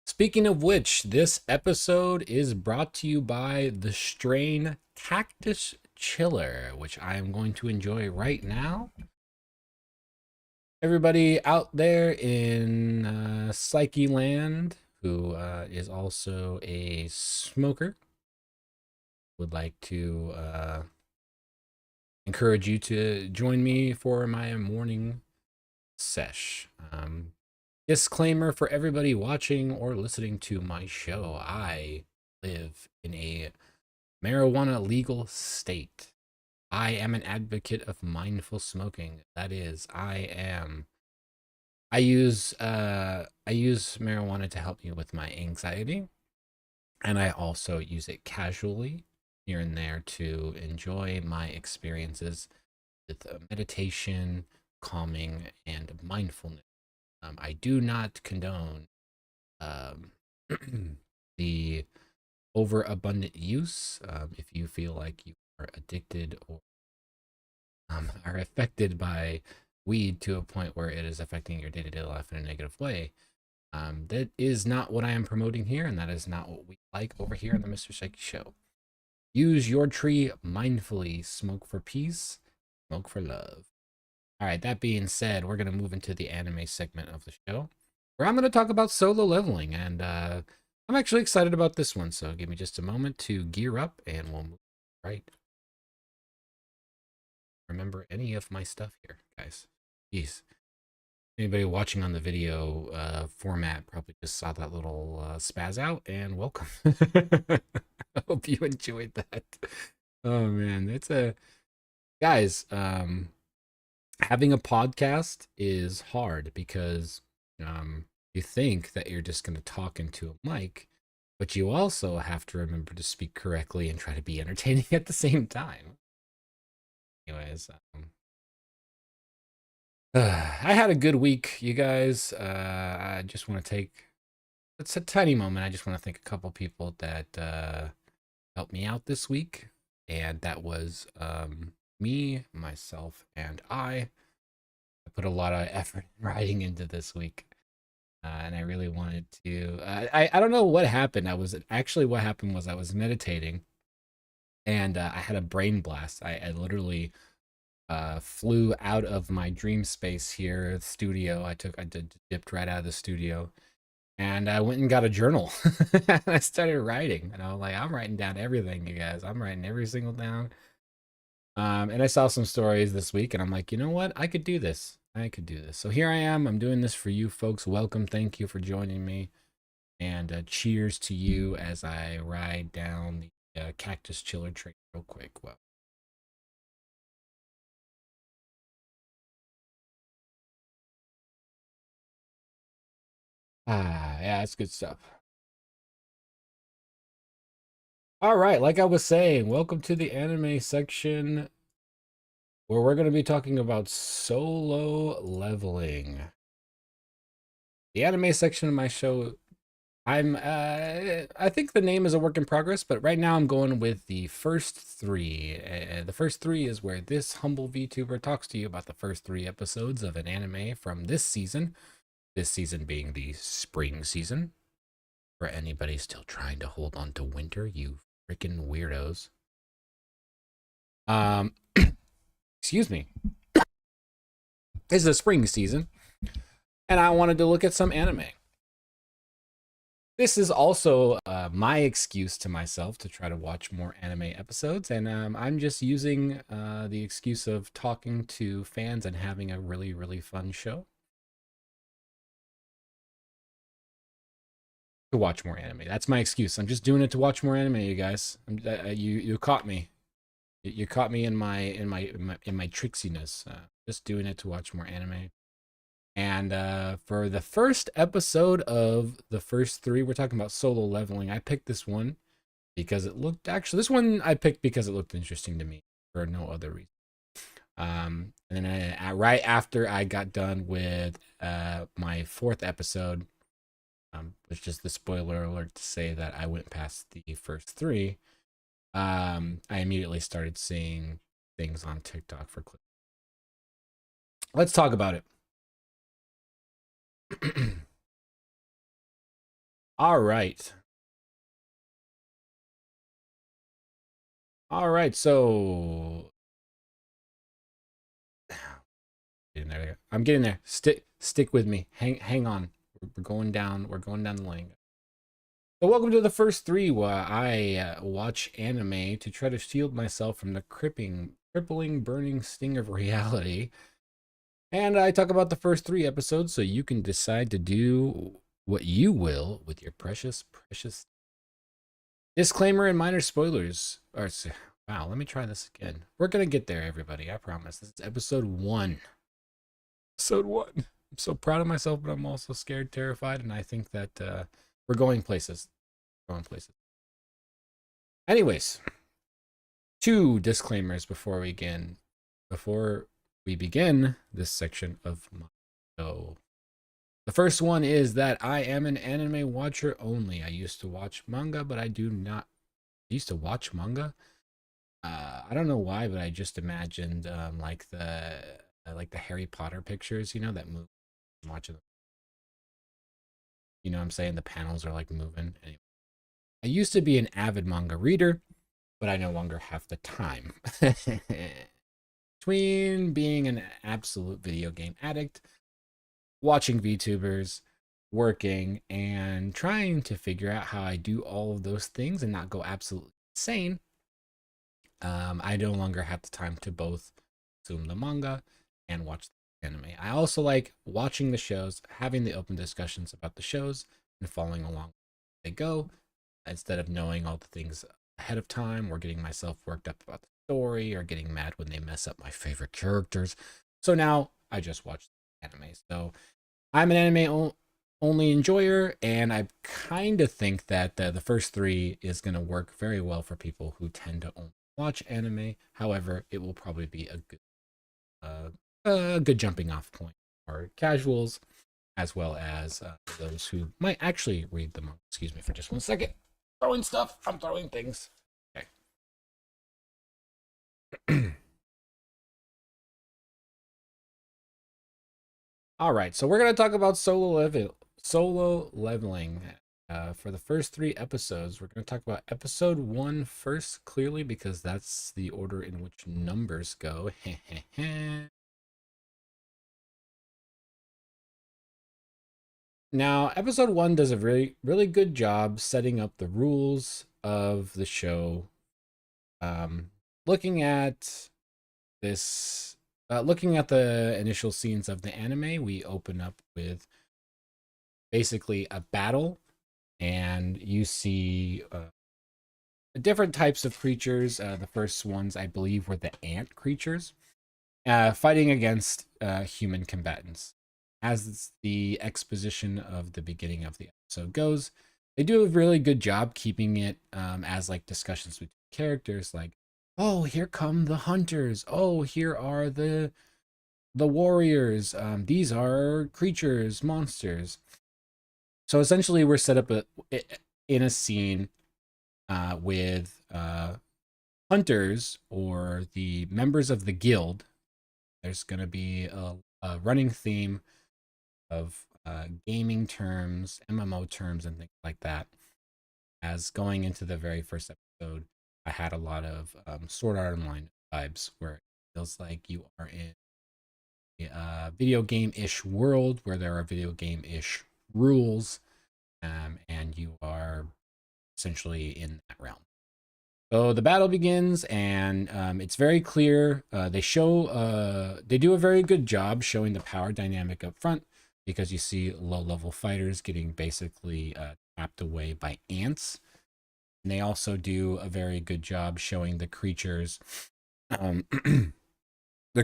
Speaking of which, this episode is brought to you by the strain Cactus Chiller, which I am going to enjoy right now. Everybody out there in Psyche land who is also a smoker would like to encourage you to join me for my morning sesh. Disclaimer for everybody watching or listening to my show: I live in a marijuana legal state. I am an advocate of mindful smoking. That is, I use marijuana to help me with my anxiety, and I also use it casually here and there to enjoy my experiences with meditation, calming, and mindfulness. I do not condone the overabundant use. If you feel like you are addicted or are affected by weed to a point where it is affecting your day-to-day life in a negative way, that is not what I am promoting here, and that is not what we like over here on the Mr. Psyche Show. Use your tree mindfully. Smoke for peace. Smoke for love. All right, that being said, we're going to move into the anime segment of the show, where I'm going to talk about solo leveling, and I'm actually excited about this one, so give me just a moment to gear up, and we'll move right. Remember any of my stuff here, guys. Jeez. Anybody watching on the video format probably just saw that little spaz out, and welcome. I hope you enjoyed that. Oh man, it's a guys. Having a podcast is hard because you think that you're just going to talk into a mic, but you also have to remember to speak correctly and try to be entertaining at the same time. Anyways, I had a good week, you guys. I just want to take, it's a tiny moment. I just want to thank a couple people that helped me out this week, and that was me, myself, and I put a lot of effort in writing into this week, and I really wanted to. I don't know what happened. What happened was I was meditating, and I had a brain blast. I literally flew out of my dream space here, the studio. I dipped right out of the studio, and I went and got a journal. And I started writing, and I was like, I'm writing down everything, you guys. I'm writing every single down. And I saw some stories this week, and I'm like, you know what? I could do this. So here I am. I'm doing this for you folks. Welcome. Thank you for joining me. And cheers to you as I ride down the Cactus Chiller train real quick. Well, yeah, that's good stuff. All right, like I was saying, welcome to the anime section, where we're going to be talking about solo leveling. The anime section of my show, I think the name is a work in progress, but right now I'm going with the first 3. The first 3 is where this humble VTuber talks to you about the first 3 episodes of an anime from this season being the spring season. For anybody still trying to hold on to winter, you Freaking weirdos. Excuse me. It's the spring season, and I wanted to look at some anime. This is also my excuse to myself to try to watch more anime episodes, and I'm just using the excuse of talking to fans and having a really, really fun show to watch more anime. That's my excuse. I'm just doing it to watch more anime, you guys. You caught me. You caught me in my tricksiness. Just doing it to watch more anime. And for the first episode of the first 3, we're talking about Solo Leveling. I picked this one because it looked, this one I picked because it looked interesting to me for no other reason. And then right after I got done with my 4th episode, which is the spoiler alert to say that I went past the first 3, I immediately started seeing things on TikTok for clips. Let's talk about it. All right. So I'm getting there. Stick with me. Hang on. We're going down the lane. So welcome to the first 3 where I watch anime to try to shield myself from the crippling, burning sting of reality. And I talk about the first 3 episodes so you can decide to do what you will with your precious. Disclaimer and minor spoilers. Wow, let me try this again. We're going to get there, everybody. I promise. This is episode 1. Episode 1. I'm so proud of myself, but I'm also scared, terrified, and I think that we're going places. Anyways, 2 disclaimers before we begin this section of my show. The first one is that I am an anime watcher only. I used to watch manga, but I do not. I used to watch manga. I don't know why, but I just imagined like the Harry Potter pictures, that move. I'm watching them. You know what I'm saying? The panels are like moving. Anyway. I used to be an avid manga reader, but I no longer have the time. Between being an absolute video game addict, watching VTubers, working, and trying to figure out how I do all of those things and not go absolutely insane, I no longer have the time to both consume the manga and watch the anime. I also like watching the shows, having the open discussions about the shows, and following along as they go, instead of knowing all the things ahead of time or getting myself worked up about the story or getting mad when they mess up my favorite characters. So now I just watch anime. So I'm an anime only enjoyer, and I kind of think that the first 3 is going to work very well for people who tend to only watch anime. However, it will probably be a good jumping off point for casuals, as well as those who might actually read the manga. Excuse me for just 1 second. I'm throwing things. Okay. All right, so we're going to talk about solo leveling. For the first 3 episodes, we're going to talk about episode 1 first, clearly, because that's the order in which numbers go. Now, episode 1 does a really, really good job setting up the rules of the show. Looking at the initial scenes of the anime, we open up with basically a battle, and you see different types of creatures. The first ones, I believe, were the ant creatures, fighting against human combatants. As the exposition of the beginning of the episode goes, they do a really good job keeping it as like discussions between characters, like, oh, here come the hunters. Oh, here are the warriors. These are creatures, monsters. So essentially, we're set up in a scene with hunters, or the members of the guild. There's going to be a running theme of gaming terms, MMO terms, and things like that, as going into the very first episode. episode, I had a lot of Sword Art Online vibes, where it feels like you are in a video game-ish world where there are video game-ish rules, and you are essentially in that realm. So the battle begins, and it's very clear. They do a very good job showing the power dynamic up front, because you see low-level fighters getting basically tapped away by ants. And they also do a very good job showing the creatures, the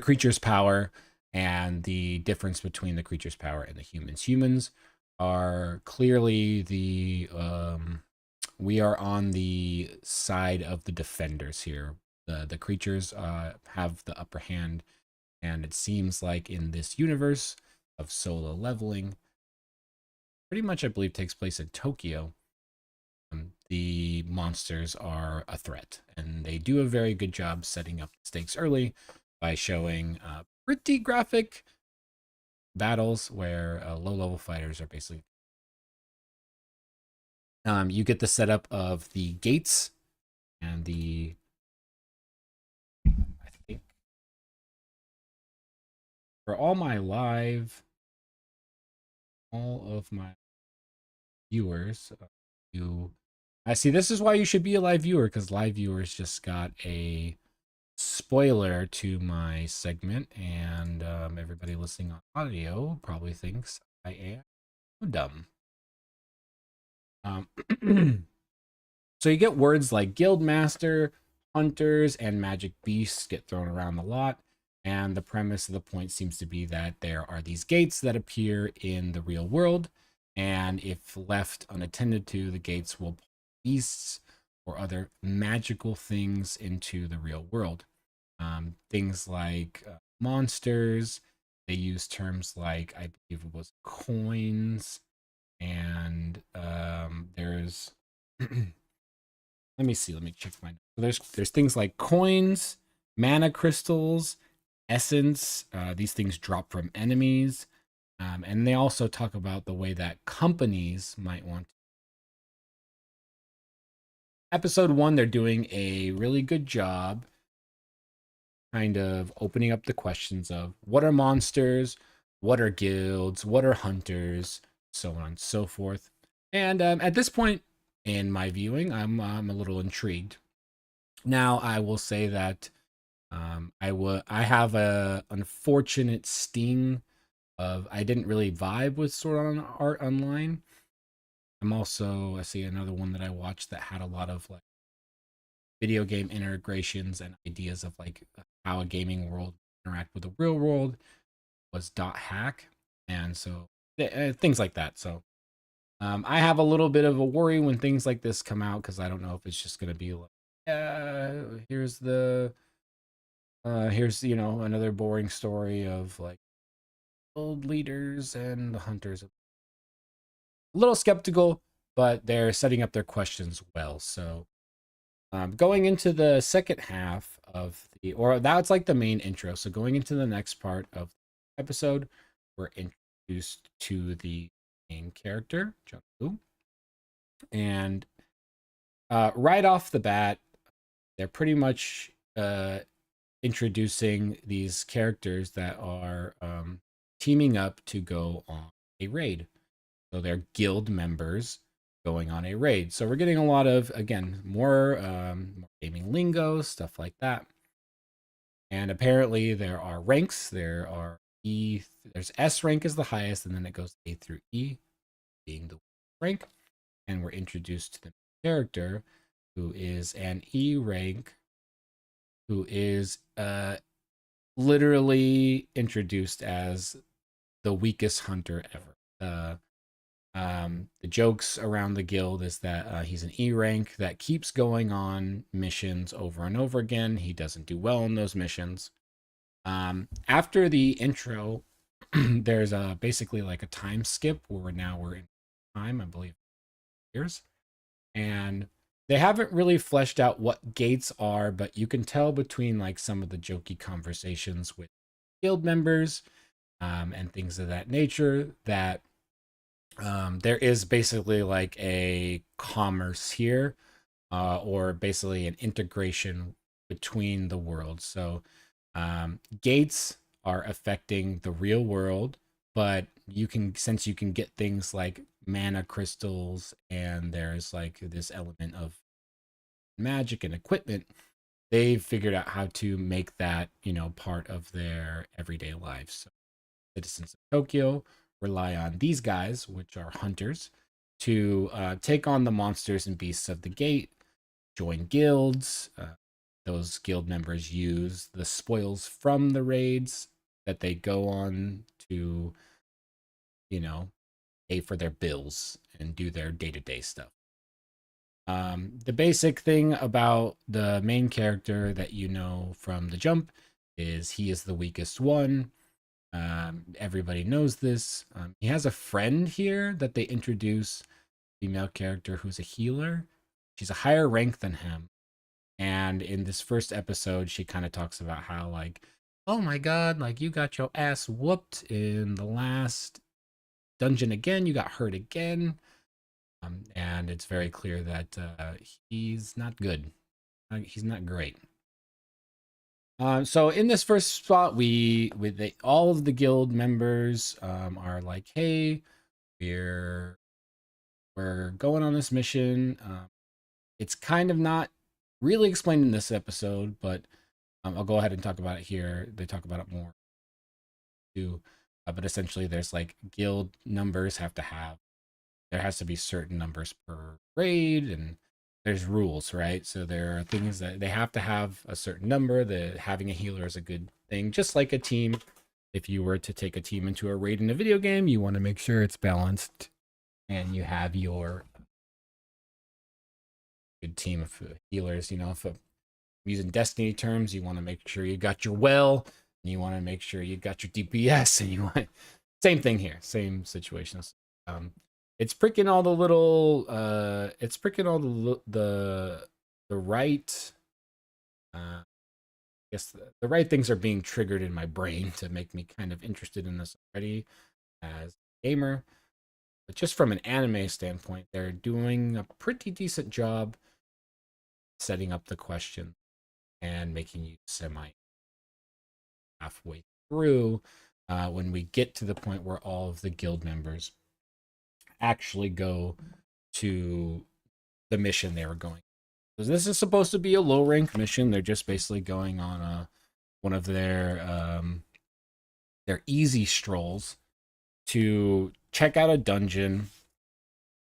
creature's power, and the difference between the creature's power and the humans. Humans are clearly we are on the side of the defenders here. The creatures have the upper hand, and it seems like in this universe of solo leveling, pretty much I believe takes place in Tokyo, the monsters are a threat, and they do a very good job setting up the stakes early by showing pretty graphic battles where low-level fighters are basically you get the setup of the gates and I think for all of my viewers, I see this is why you should be a live viewer, because live viewers just got a spoiler to my segment, and everybody listening on audio probably thinks I am dumb. So you get words like guildmaster, hunters, and magic beasts get thrown around a lot, and the premise of the point seems to be that there are these gates that appear in the real world, and if left unattended to, the gates will pull beasts or other magical things into the real world. Things like monsters. They use terms like, I believe it was coins, and there's let me check my notes. There's things like coins, mana crystals, essence. These things drop from enemies, and they also talk about the way that companies might want to. Episode 1, they're doing a really good job kind of opening up the questions of what are monsters, what are guilds, what are hunters, so on and so forth. And at this point in my viewing, I'm a little intrigued. Now, I will say that I have a unfortunate sting of I didn't really vibe with Sword Art Online. I see another one that I watched that had a lot of like video game integrations and ideas of like how a gaming world interact with the real world, was .hack, and so things like that. So I have a little bit of a worry when things like this come out, because I don't know if it's just going to be like, here's another boring story of like old leaders and the hunters. A little skeptical, but they're setting up their questions well. So going into the second half of that's like the main intro. So going into the next part of the episode, we're introduced to the main character, Jungwoo. And right off the bat, they're pretty much introducing these characters that are teaming up to go on a raid. So they're guild members going on a raid. So we're getting a lot of, again, more gaming lingo, stuff like that. And apparently there are ranks. There's S rank is the highest, and then it goes A through E, being the rank. And we're introduced to the character, who is an E rank, who is literally introduced as the weakest hunter ever. The jokes around the guild is that he's an E rank that keeps going on missions over and over again. He doesn't do well in those missions. After the intro, there's basically like a time skip where we're in time, I believe, years. And they haven't really fleshed out what gates are, but you can tell between like some of the jokey conversations with guild members and things of that nature that there is basically like a commerce here or basically an integration between the worlds. So gates are affecting the real world, but since you can get things like mana crystals, and there's like this element of magic and equipment, they've figured out how to make that, part of their everyday lives. So citizens of Tokyo rely on these guys, which are hunters, to take on the monsters and beasts of the gate, join guilds. Those guild members use the spoils from the raids that they go on to, pay for their bills and do their day-to-day stuff. The basic thing about the main character that you know from the jump is he is the weakest one. Everybody knows this. He has a friend here that they introduce, female character who's a healer. She's a higher rank than him. And in this first episode, she kind of talks about how, like, oh my god, like, you got your ass whooped in the last dungeon again. You got hurt again. And it's very clear that he's not good. He's not great. So in this first spot, all of the guild members are like, hey, we're going on this mission. It's kind of not really explained in this episode, but I'll go ahead and talk about it here. They talk about it more too. But essentially, there's like guild numbers there has to be certain numbers per raid, and there's rules, right? So there are things that they have to have a certain number. Having a healer is a good thing, just like a team. If you were to take a team into a raid in a video game, you want to make sure it's balanced and you have your good team of healers. If I'm using Destiny terms, you want to make sure you got your well, and you want to make sure you got your DPS, and you want same thing here, same situations. It's pricking all the little it's pricking all the right I guess the right things are being triggered in my brain to make me kind of interested in this already as a gamer. But just from an anime standpoint, they're doing a pretty decent job setting up the question and making you semi halfway through when we get to the point where all of the guild members actually go to the mission they were going. Because this is supposed to be a low rank mission. They're just basically going on one of their easy strolls to check out a dungeon.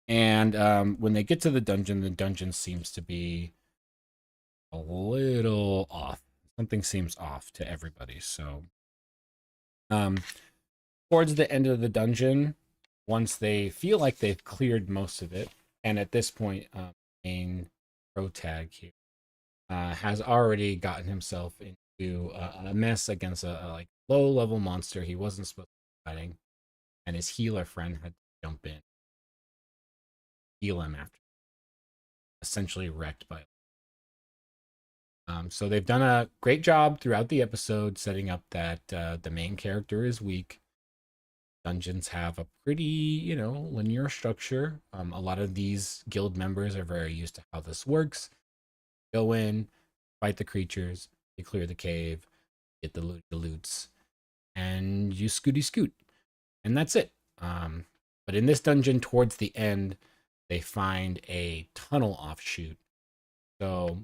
And when they get to the dungeon seems to be a little off. Something seems off to everybody. So towards the end of the dungeon, once they feel like they've cleared most of it, and at this point, main pro tag here has already gotten himself into a mess against a like low level monster he wasn't supposed to be fighting, and his healer friend had to jump in, heal him after essentially wrecked by. So they've done a great job throughout the episode setting up that the main character is weak. Dungeons have a pretty, linear structure. A lot of these guild members are very used to how this works. Go in, fight the creatures, you clear the cave, get the loots, and you scooty scoot. And that's it. But in this dungeon, towards the end, they find a tunnel offshoot. So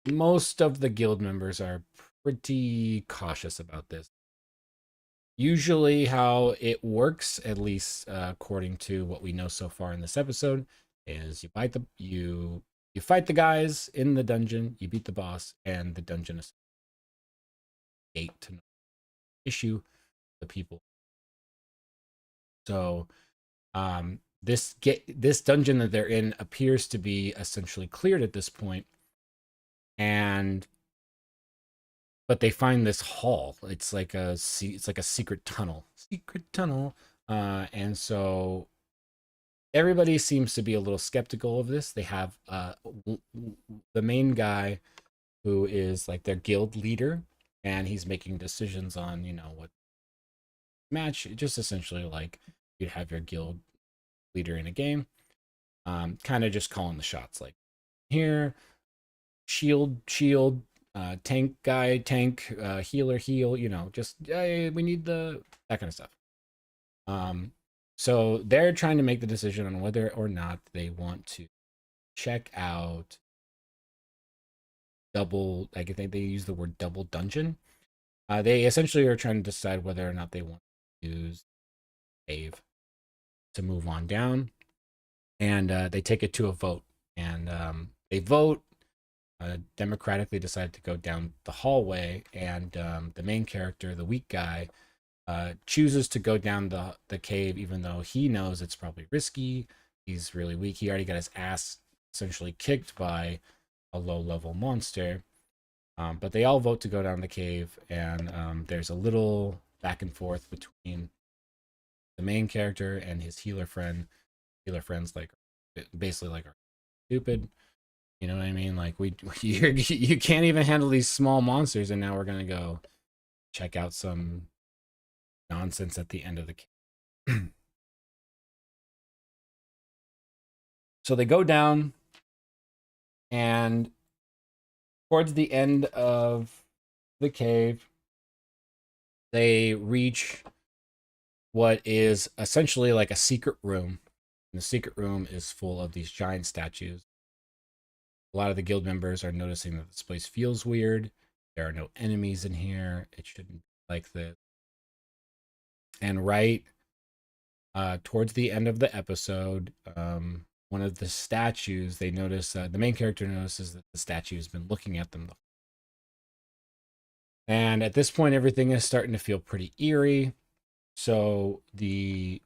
most of the guild members are pretty cautious about this. Usually how it works, at least according to what we know so far in this episode, is you fight the guys in the dungeon, you beat the boss, and the dungeon is gate to issue the people. So this dungeon that they're in appears to be essentially cleared at this point, but they find this hall. It's like a secret tunnel. And so everybody seems to be a little skeptical of this. They have the main guy who is like their guild leader, and he's making decisions on, what match. Just essentially like you'd have your guild leader in a game, kind of just calling the shots. Like here, shield, tank guy, tank, healer, heal, just we need that kind of stuff. So they're trying to make the decision on whether or not they want to check out double, I think they use the word double dungeon. They essentially are trying to decide whether or not they want to use cave to move on down, and they take it to a vote, and they vote, democratically decide to go down the hallway, and the main character, the weak guy, chooses to go down the cave, even though he knows it's probably risky. He's really weak. He already got his ass essentially kicked by a low-level monster. But they all vote to go down the cave, and there's a little back and forth between the main character and his healer friend. Healer friend's like basically like are stupid. You know what I mean? Like you can't even handle these small monsters, and now we're gonna go check out some nonsense at the end of the cave. So they go down, and towards the end of the cave, they reach what is essentially like a secret room. And the secret room is full of these giant statues. A lot of the guild members are noticing that this place feels weird. There are no enemies in here. It shouldn't be like this. And right towards the end of the episode, one of the statues, they notice, the main character notices that the statue has been looking at them. And at this point, everything is starting to feel pretty eerie. So I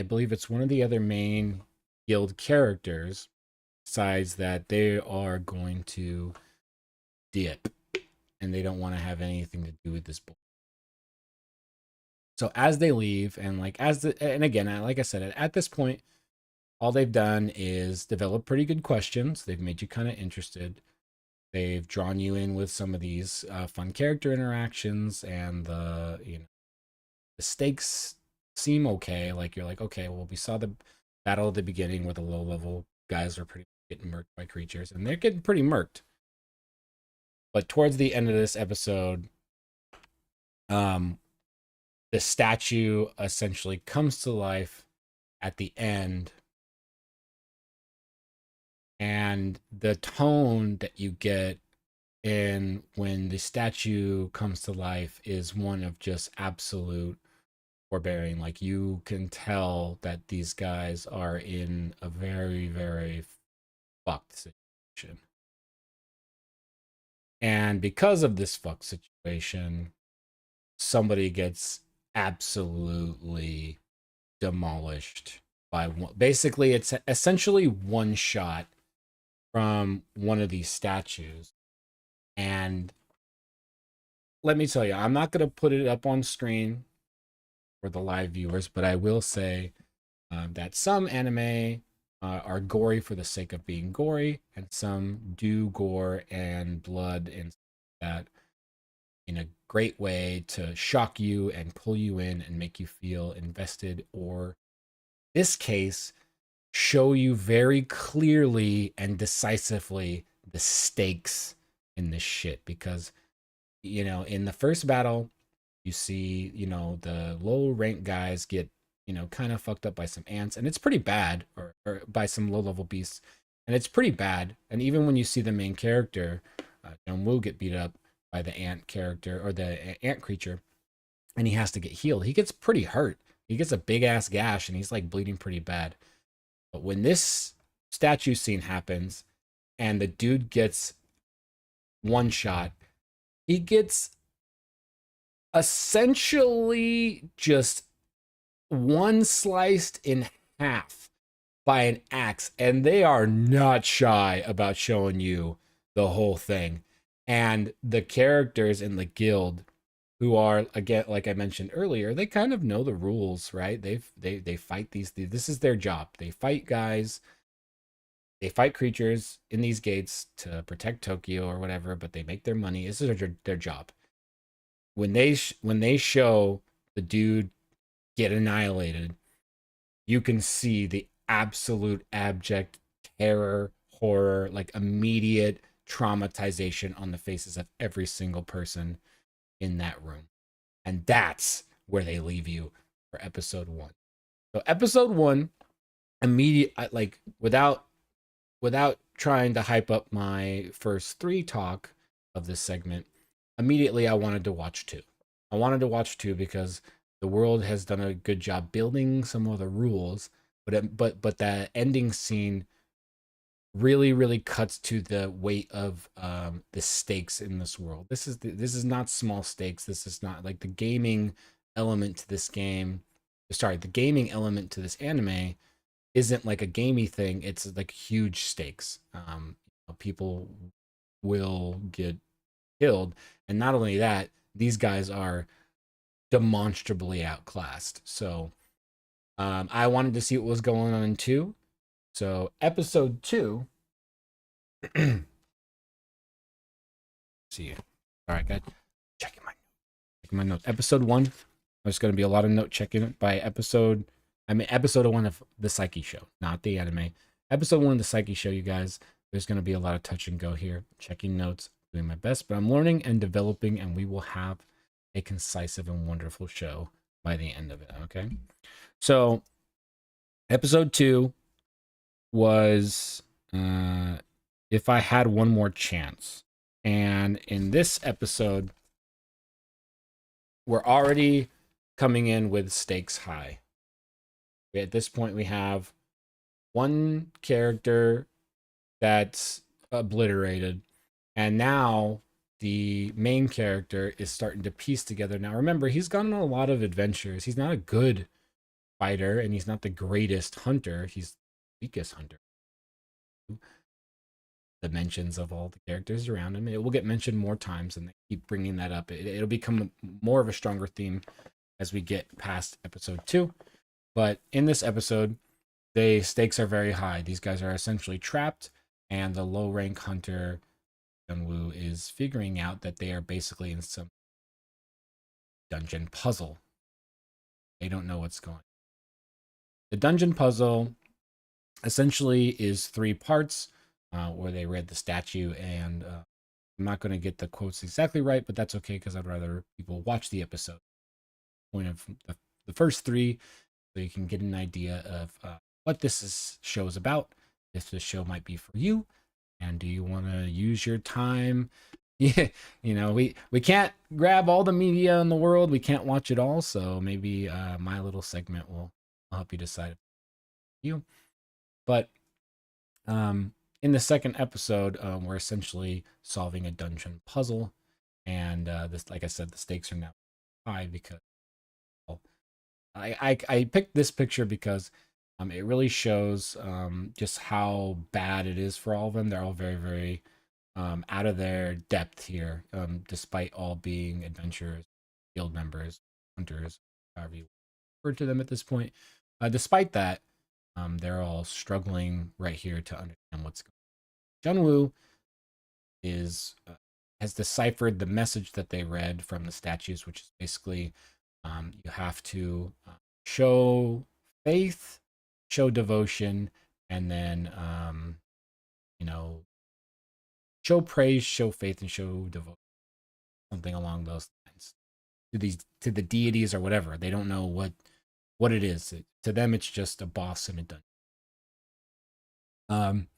believe it's one of the other main guild characters decides that they are going to dip, and they don't want to have anything to do with this boy. So as they leave, and again, like I said, at this point, all they've done is develop pretty good questions. They've made you kind of interested. They've drawn you in with some of these fun character interactions, and the stakes seem okay. Like you're like, okay, well, we saw the battle at the beginning where the low level guys are pretty getting murked by creatures, and they're getting pretty murked. But towards the end of this episode, the statue essentially comes to life at the end, and the tone that you get in when the statue comes to life is one of just absolute forbearing. Like you can tell that these guys are in a very, very fucked situation. And because of this fucked situation, somebody gets absolutely demolished by one. Basically, it's essentially one shot from one of these statues. And let me tell you, I'm not going to put it up on screen for the live viewers, but I will say that some anime are gory for the sake of being gory, and some do gore and blood and that in a great way to shock you and pull you in and make you feel invested, or in this case, show you very clearly and decisively the stakes in this shit. Because in the first battle, you see the low rank guys get kind of fucked up by some ants, and it's pretty bad, or by some low level beasts, and it's pretty bad. And even when you see the main character Jung-woo get beat up by the ant character, or the ant creature, and he has to get healed, he gets pretty hurt. He gets a big ass gash, and he's like bleeding pretty bad. But when this statue scene happens and the dude gets one shot, he gets essentially just one sliced in half by an axe, and they are not shy about showing you the whole thing. And the characters in the guild, who are, again, like I mentioned earlier, they kind of know the rules, right? They fight these. This is their job. They fight guys. They fight creatures in these gates to protect Tokyo or whatever, but they make their money. This is their job. When they show the dude get annihilated, you can see the absolute abject terror, horror, like immediate traumatization on the faces of every single person in that room. And that's where they leave you for episode 1. So episode 1, like without trying to hype up my first 3 talk of this segment, immediately I wanted to watch 2. I wanted to watch 2 because the world has done a good job building some of the rules, but that ending scene really cuts to the weight of the stakes in this world. This is not small stakes. This is not like the gaming element to this game. Sorry, the gaming element to this anime isn't like a gamey thing. It's like huge stakes. People will get killed, and not only that, these guys are demonstrably outclassed. So I wanted to see what was going on in 2. So episode 2. See you. All right, guys. Checking my notes. Episode 1. There's going to be a lot of note checking by episode 1 of the Psyche show, not the anime. Episode 1 of the Psyche show, you guys. There's going to be a lot of touch and go here. Checking notes, doing my best, but I'm learning and developing, and we will have a concise and wonderful show by the end of it. Okay. So, episode 2 was If I Had One More Chance. And in this episode, we're already coming in with stakes high. At this point, we have one character that's obliterated, and now the main character is starting to piece together. Now, remember, he's gone on a lot of adventures. He's not a good fighter, and he's not the greatest hunter. He's the weakest hunter. The mentions of all the characters around him, it will get mentioned more times, and they keep bringing that up. It'll become more of a stronger theme as we get past episode 2. But in this episode, the stakes are very high. These guys are essentially trapped, and the low rank hunter Jung-woo is figuring out that they are basically in some dungeon puzzle. They don't know what's going on. The dungeon puzzle essentially is 3 parts, where they read the statue, and I'm not going to get the quotes exactly right, but that's okay because I'd rather people watch the episode. Point of the first 3, so you can get an idea of what this show is about, if this show might be for you, and do you want to use your time? Yeah, we can't grab all the media in the world. We can't watch it all, so maybe my little segment will help you decide. But in the second episode, we're essentially solving a dungeon puzzle, and this, like I said, the stakes are now high because I picked this picture because it really shows just how bad it is for all of them. They're all very, very out of their depth here, despite all being adventurers, guild members, hunters, however you refer to them at this point. Despite that, they're all struggling right here to understand what's going on. Jung-woo has deciphered the message that they read from the statues, which is basically you have to show faith, show devotion, and then show praise, show faith, and show devotion. Something along those lines to the deities or whatever. They don't know what it is. To them, it's just a boss in a dungeon.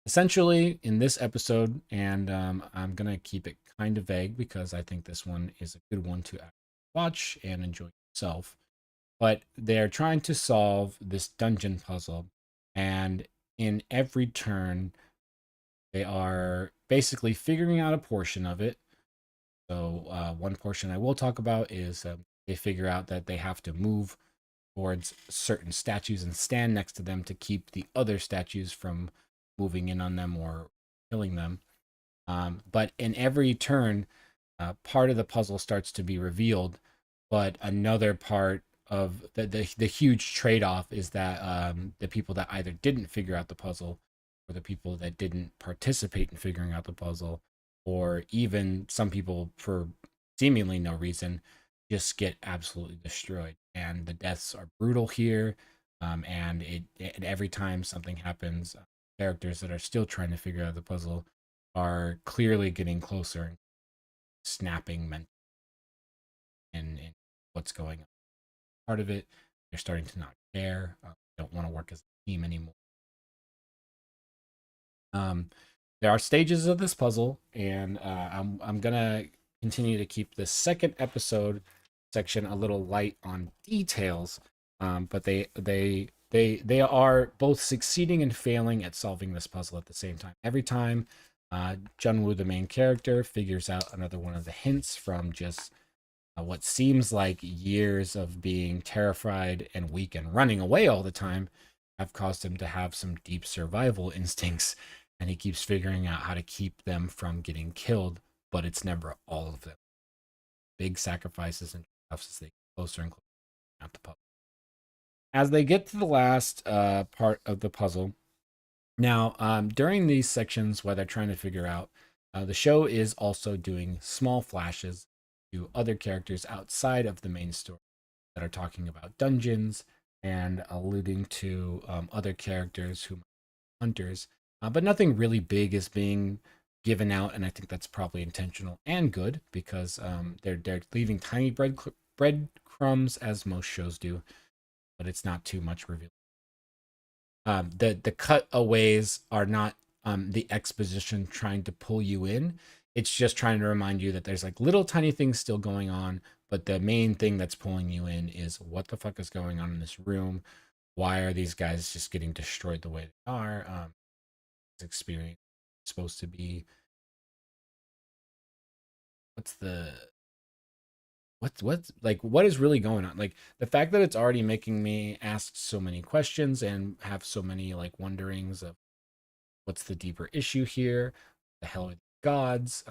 Essentially, in this episode, and I'm gonna keep it kind of vague because I think this one is a good one to watch and enjoy yourself. But they're trying to solve this dungeon puzzle, and in every turn, they are basically figuring out a portion of it. So one portion I will talk about is they figure out that they have to move towards certain statues and stand next to them to keep the other statues from moving in on them or killing them. But in every turn, part of the puzzle starts to be revealed, but another part of the huge trade-off is that the people that either didn't figure out the puzzle, or the people that didn't participate in figuring out the puzzle, or even some people for seemingly no reason, just get absolutely destroyed. And the deaths are brutal here, and every time something happens, characters that are still trying to figure out the puzzle are clearly getting closer and snapping mentally and what's going on. Part of it, they're starting to not care, don't want to work as a team anymore. There are stages of this puzzle, and I'm gonna continue to keep the second episode section a little light on details, but they are both succeeding and failing at solving this puzzle at the same time. Every time Junwoo, the main character, figures out another one of the hints from just what seems like years of being terrified and weak and running away all the time, have caused him to have some deep survival instincts, and he keeps figuring out how to keep them from getting killed, but it's never all of them. Big sacrifices and stuff as they get closer and closer at the puzzle. As they get to the last part of the puzzle, now during these sections where they're trying to figure out, the show is also doing small flashes to other characters outside of the main story that are talking about dungeons and alluding to other characters who are hunters, but nothing really big is being given out, and I think that's probably intentional and good because they're leaving tiny breadcrumbs as most shows do, but it's not too much reveal. The cutaways are not the exposition trying to pull you in. It's just trying to remind you that there's like little tiny things still going on, but the main thing that's pulling you in is what the fuck is going on in this room? Why are these guys just getting destroyed the way they are? This experience is supposed to be what is really going on? Like the fact that it's already making me ask so many questions and have so many like wonderings of what's the deeper issue here? The hell are the gods?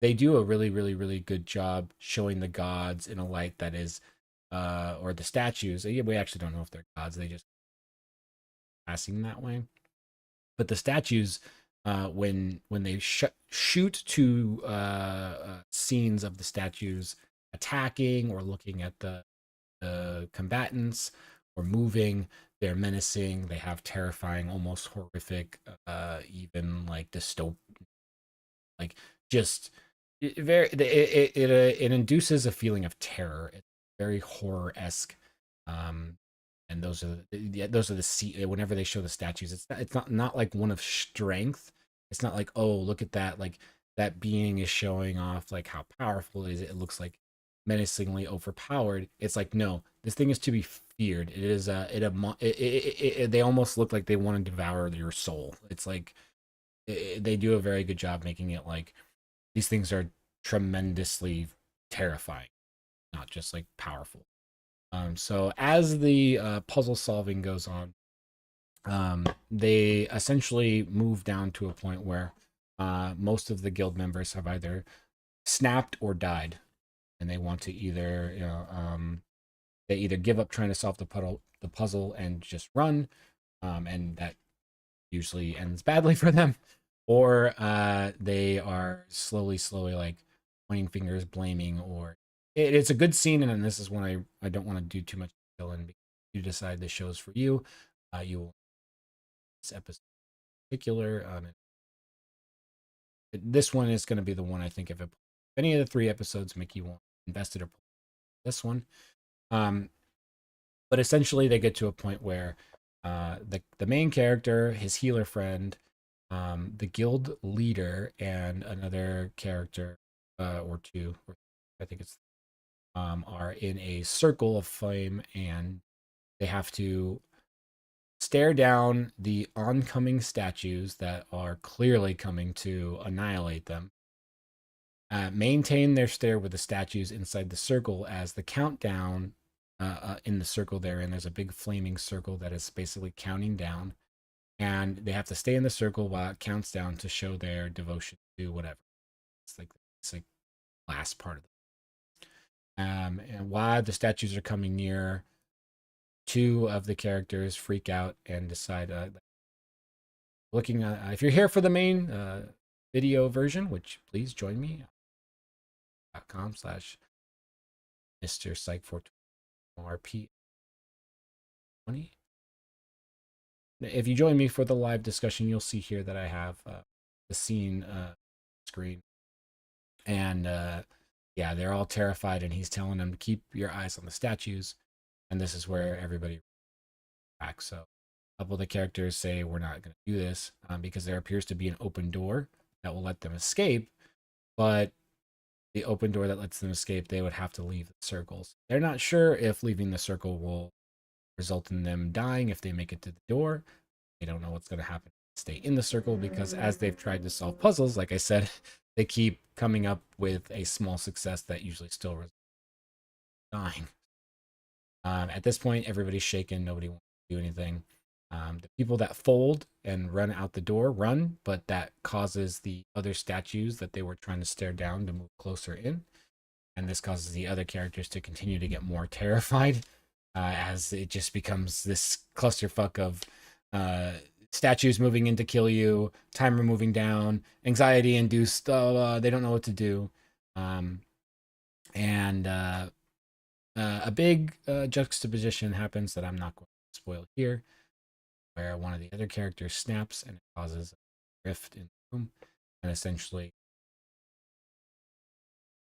They do a really, really, really good job showing the gods in a light that is, or the statues. We actually don't know if they're gods. They just passing that way. But the statues, when they shoot to scenes of the statues attacking or looking at the combatants or moving, they're menacing. They have terrifying, almost horrific, even like dystopian, like just it induces a feeling of terror. It's very horror-esque, and those are the whenever they show the statues, it's not like one of strength. It's not like, oh, look at that, like that being is showing off like how powerful it is. It looks like menacingly overpowered. It's like, no, this thing is to be feared. It is they almost look like they want to devour your soul. It's like they do a very good job making it like these things are tremendously terrifying, not just like powerful. So as the puzzle solving goes on, they essentially move down to a point where most of the guild members have either snapped or died, and they want to either they either give up trying to solve the puzzle and just run, and that usually ends badly for them, or they are slowly like pointing fingers, blaming, or it's a good scene. And this is when I don't want to do too much detail in, because you decide the show's for you. You will this episode in particular. This one is going to be the one I think if any of the 3 episodes make you want invested or this one. But essentially they get to a point where the main character, his healer friend, the guild leader, and another character or 2, I think it's are in a circle of flame, and they have to stare down the oncoming statues that are clearly coming to annihilate them. Maintain their stare with the statues inside the circle as the countdown in the circle they're in. There's a big flaming circle that is basically counting down, and they have to stay in the circle while it counts down to show their devotion to whatever. It's like last part of it. And while the statues are coming near, 2 of the characters freak out and decide looking if you're here for the main video version, which please join me .com/Mr. Psyche 420 RP20. If you join me for the live discussion, you'll see here that I have scene screen, and yeah, they're all terrified, and he's telling them to keep your eyes on the statues, and this is where everybody back. So a couple of the characters say we're not going to do this because there appears to be an open door that will let them escape, but the open door that lets them escape, they would have to leave the circles. They're not sure if leaving the circle will result in them dying if they make it to the door. They don't know what's going to happen. Stay in the circle because as they've tried to solve puzzles, like I said, they keep coming up with a small success that usually still results in dying. At this point, everybody's shaken. Nobody wants to do anything. The people that fold and run out the door run, but that causes the other statues that they were trying to stare down to move closer in. And this causes the other characters to continue to get more terrified as it just becomes this clusterfuck of statues moving in to kill you, timer moving down, anxiety induced, they don't know what to do. And a big juxtaposition happens that I'm not going to spoil here, where one of the other characters snaps and it causes a rift in the room, and essentially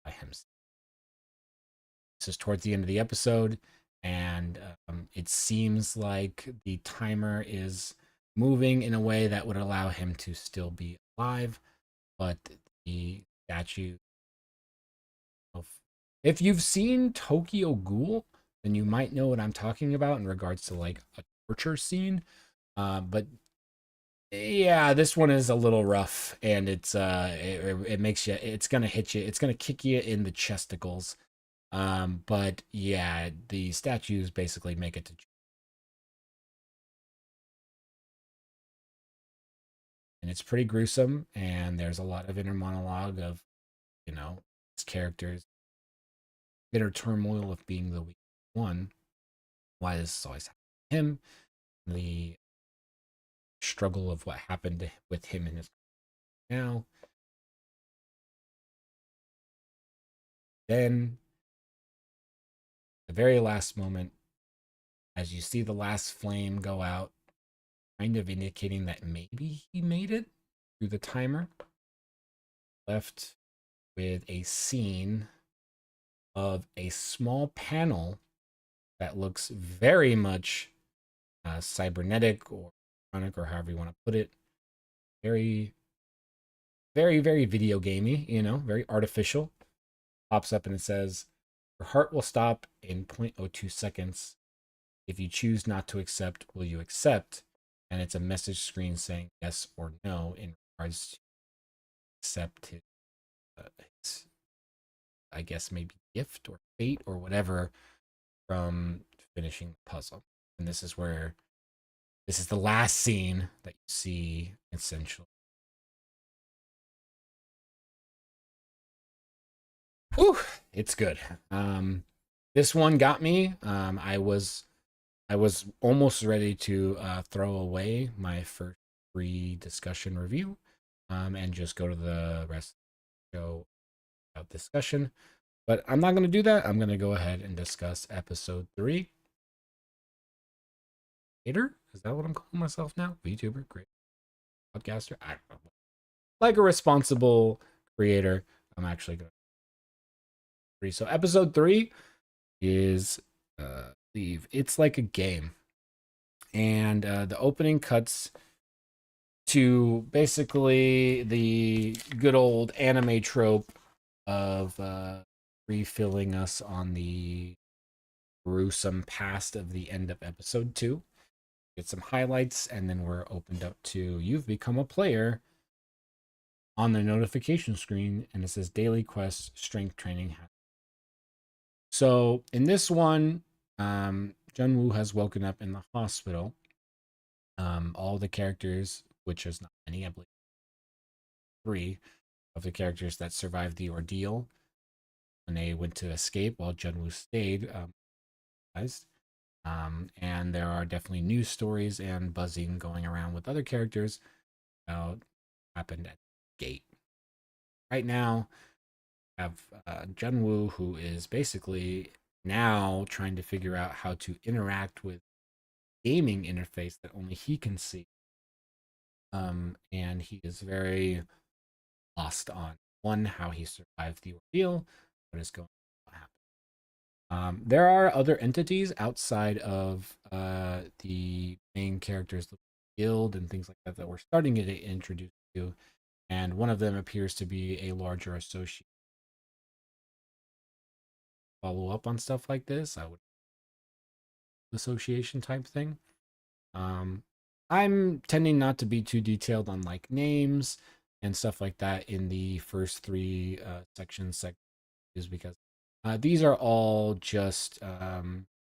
by himself. This is towards the end of the episode, and it seems like the timer is moving in a way that would allow him to still be alive, but the statue of... If you've seen Tokyo Ghoul, then you might know what I'm talking about in regards to like a torture scene. But yeah, this one is a little rough, and it's it makes you, it's gonna hit you, it's gonna kick you in the chesticles. But yeah, the statues basically make it to... And it's pretty gruesome, and there's a lot of inner monologue of, you know, his characters bitter turmoil of being the weak one, why this is always happening to him, the struggle of what happened with him and his now. Then the very last moment, as you see the last flame go out, kind of indicating that maybe he made it through the timer, left with a scene of a small panel that looks very much cybernetic or electronic, or however you want to put it. Very, very, very video gamey, you know, very artificial. Pops up and it says, your heart will stop in 0.02 seconds. If you choose not to accept, will you accept? And it's a message screen saying yes or no in regards to accept his I guess maybe gift or fate or whatever from finishing the puzzle. And this is where, this is the last scene that you see essentially. Whew, it's good. This one got me. I was almost ready to throw away my first free discussion review and just go to the rest of the show without discussion. But I'm not going to do that. I'm going to go ahead and discuss episode 3. Creator? Is that what I'm calling myself now? VTuber? Great. Podcaster? I don't know. Like a responsible creator, I'm actually going to... So episode 3 is leave. It's like a game. And the opening cuts to basically the good old anime trope of refilling us on the gruesome past of the end of episode 2. Get some highlights, and then we're opened up to, you've become a player on the notification screen, and it says daily quest strength training. So in this one, Junwoo has woken up in the hospital. All the characters, which is not many, I believe 3 of the characters that survived the ordeal when they went to escape while Junwoo stayed, and there are definitely news stories and buzzing going around with other characters about what happened at the gate. Right now, we have Junwoo, who is basically now trying to figure out how to interact with gaming interface that only he can see. And he is very lost on one, how he survived the ordeal, what is going to happen. There are other entities outside of the main characters, the guild and things like that, that we're starting to introduce to, and one of them appears to be a larger associate. Follow up on stuff like this, I would association type thing. I'm tending not to be too detailed on like names and stuff like that in the first three sections, is because these are all just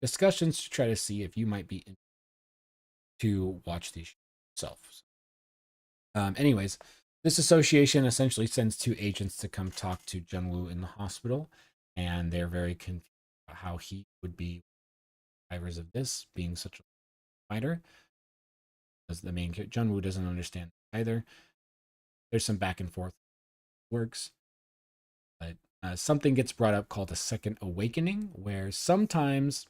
discussions to try to see if you might be in to watch these yourself. Anyways, this association essentially sends two agents to come talk to Junwoo in the hospital, and they're very confused about how he would be survivors of this, being such a fighter. Because the main character, Junwoo, doesn't understand either. There's some back and forth works, but something gets brought up called a second awakening, where sometimes,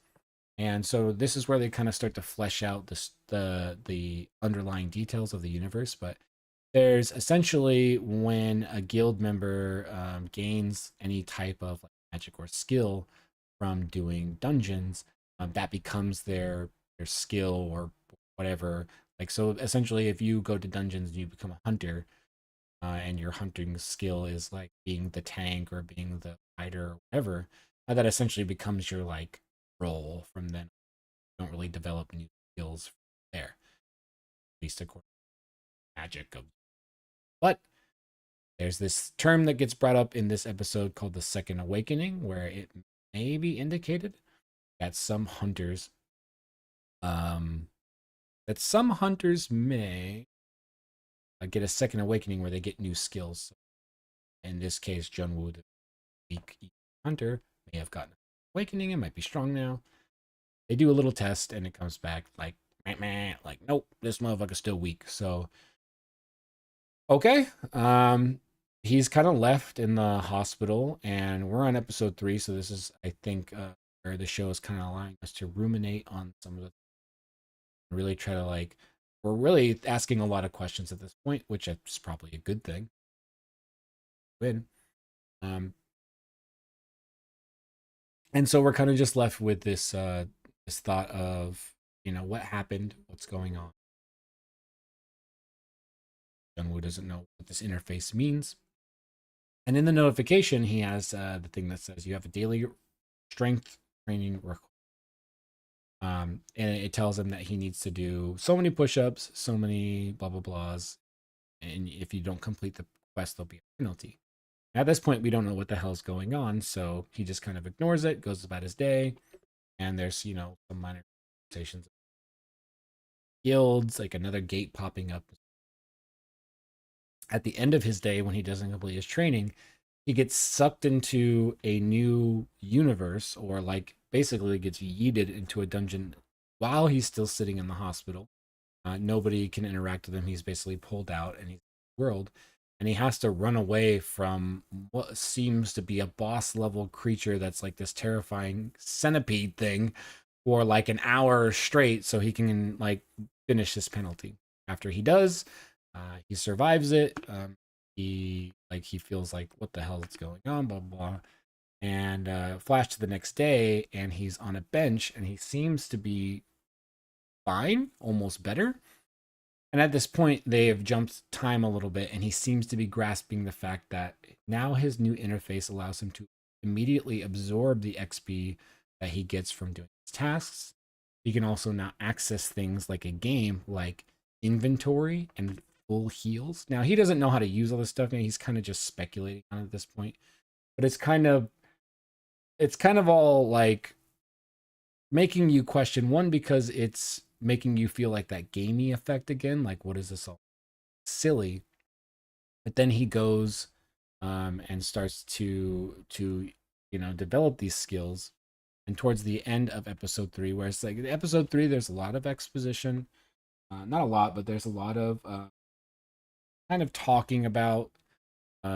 and so this is where they kind of start to flesh out the underlying details of the universe. But there's essentially when a guild member gains any type of like magic or skill from doing dungeons, that becomes their skill or whatever. Like, so essentially, if you go to dungeons and you become a hunter, and your hunting skill is like being the tank or being the fighter or whatever, that essentially becomes your like role from then. You don't really develop new skills there, at least according to magic of. But there's this term that gets brought up in this episode called the Second Awakening, where it may be indicated that some hunters, may get a second awakening where they get new skills. In this case, Junwoo, the weak hunter, may have gotten an awakening and might be strong now. They do a little test and it comes back like, meh, like, nope, this motherfucker's still weak. So, okay. He's kind of left in the hospital, and we're on episode 3. So this is, I think, where the show is kind of allowing us to ruminate on some of the, really try to like, we're really asking a lot of questions at this point, which is probably a good thing. Win. And so we're kind of just left with this this thought of, what happened, what's going on. Junwoo doesn't know what this interface means. And in the notification, he has the thing that says you have a daily strength training request. And it tells him that he needs to do so many push-ups, so many blah, blah, blahs. And if you don't complete the quest, there'll be a penalty. At this point, we don't know what the hell's going on. So he just kind of ignores it, goes about his day. And there's, some minor conversations. Guilds, like another gate popping up. At the end of his day, when he doesn't complete his training, he gets sucked into a new universe, or like basically gets yeeted into a dungeon while he's still sitting in the hospital. Nobody can interact with him. He's basically pulled out and he's in the world. And he has to run away from what seems to be a boss level creature that's like this terrifying centipede thing for like an hour straight so he can like finish his penalty. After he does, he survives it. He feels like, what the hell is going on, blah blah blah. And flash to the next day, and he's on a bench and he seems to be fine, almost better. And at this point, they have jumped time a little bit, and he seems to be grasping the fact that now his new interface allows him to immediately absorb the XP that he gets from doing his tasks. He can also now access things like a game, like inventory and full heals. Now, he doesn't know how to use all this stuff, and he's kind of just speculating on it at this point. But it's kind of all like making you question, one, because it's making you feel like that gamey effect again, like, what is this all silly? But then he goes and starts to develop these skills. And towards the end of episode 3, where it's like episode 3, there's a lot of exposition, not a lot, but there's a lot of kind of talking about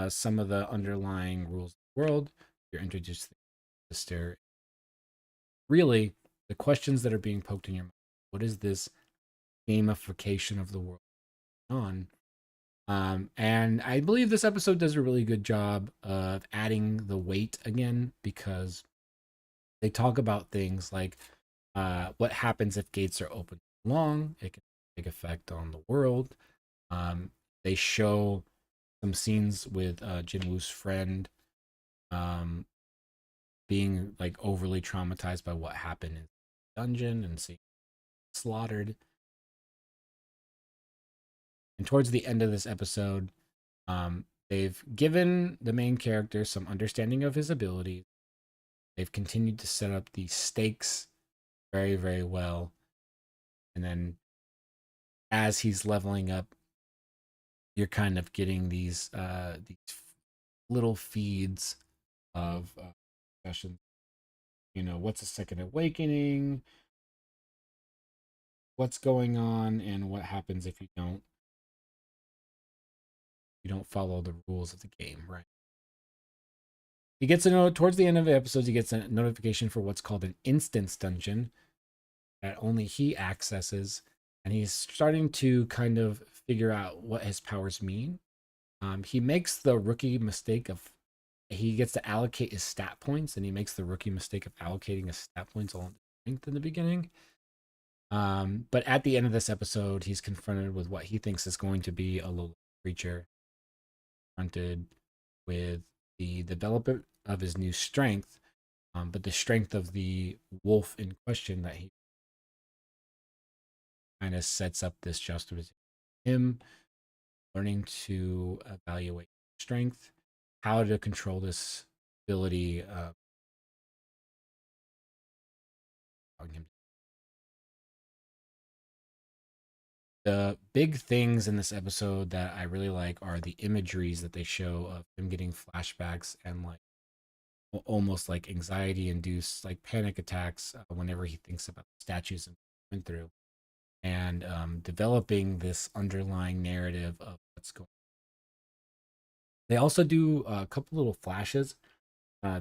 some of the underlying rules of the world. You're introduced to the sister. Really, the questions that are being poked in your mind: what is this gamification of the world? on. And I believe this episode does a really good job of adding the weight again, because they talk about things like what happens if gates are open too long. It can take effect on the world. They show some scenes with Jinwoo's friend being like overly traumatized by what happened in the dungeon and seeing slaughtered. And towards the end of this episode, they've given the main character some understanding of his abilities. They've continued to set up these stakes very, very well. And then as he's leveling up, you're kind of getting these little feeds of discussion. You know, what's a second awakening? What's going on, and what happens if you don't follow the rules of the game, right? He gets a note towards the end of the episodes. He gets a notification for what's called an instance dungeon that only he accesses, and he's starting to kind of figure out what his powers mean. He makes the rookie mistake of he gets to allocate his stat points, and he makes the rookie mistake of allocating his stat points all in the beginning. But at the end of this episode, he's confronted with what he thinks is going to be a little creature, confronted with the development of his new strength, but the strength of the wolf in question that he kind of sets up this juxtaposition. Him learning to evaluate strength, how to control this ability. The big things in this episode that I really like are the imageries that they show of him getting flashbacks and like almost like anxiety induced like panic attacks whenever he thinks about statues and went through, and developing this underlying narrative of what's going on. They also do a couple little flashes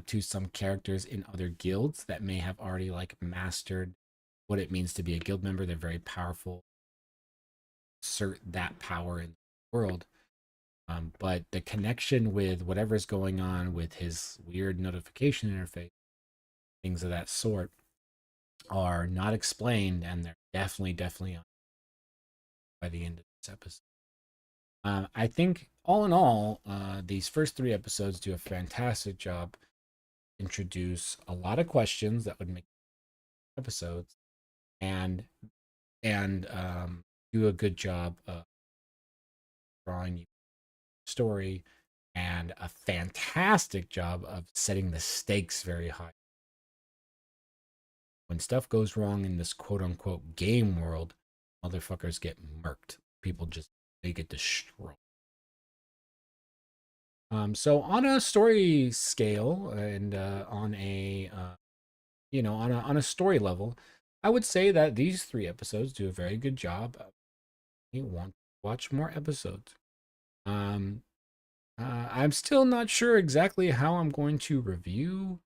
to some characters in other guilds that may have already like mastered what it means to be a guild member. They're very powerful, assert that power in the world. But the connection with whatever's going on with his weird notification interface, things of that sort, are not explained, and they're definitely on by the end of this episode. I think all in all, these first 3 episodes do a fantastic job, introduce a lot of questions that would make episodes, and do a good job of drawing you story, and a fantastic job of setting the stakes very high. When stuff goes wrong in this quote unquote game world, motherfuckers get murked. People just, they get destroyed. So on a story scale and on a on a story level, I would say that these 3 episodes do a very good job. You want to watch more episodes. I'm still not sure exactly how I'm going to review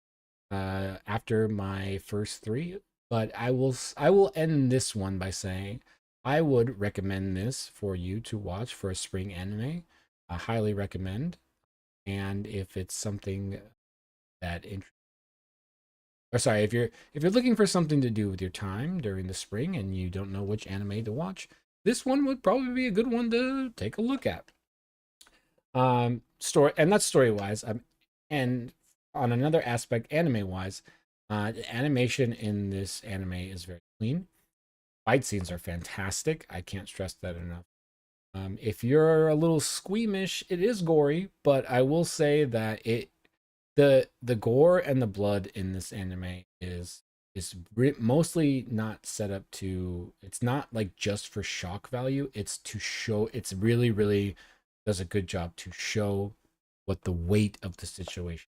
after my first 3, but I will end this one by saying I would recommend this for you to watch for a spring anime. I highly recommend. And if it's something that if you're looking for something to do with your time during the spring and you don't know which anime to watch, this one would probably be a good one to take a look at. Story, and that's story wise. And on another aspect, anime wise, the animation in this anime is very clean. Fight scenes are fantastic. I can't stress that enough. If you're a little squeamish, it is gory, but I will say that the gore and the blood in this anime is mostly not set up to, it's not like just for shock value. It's to show, it's really does a good job to show what the weight of the situation.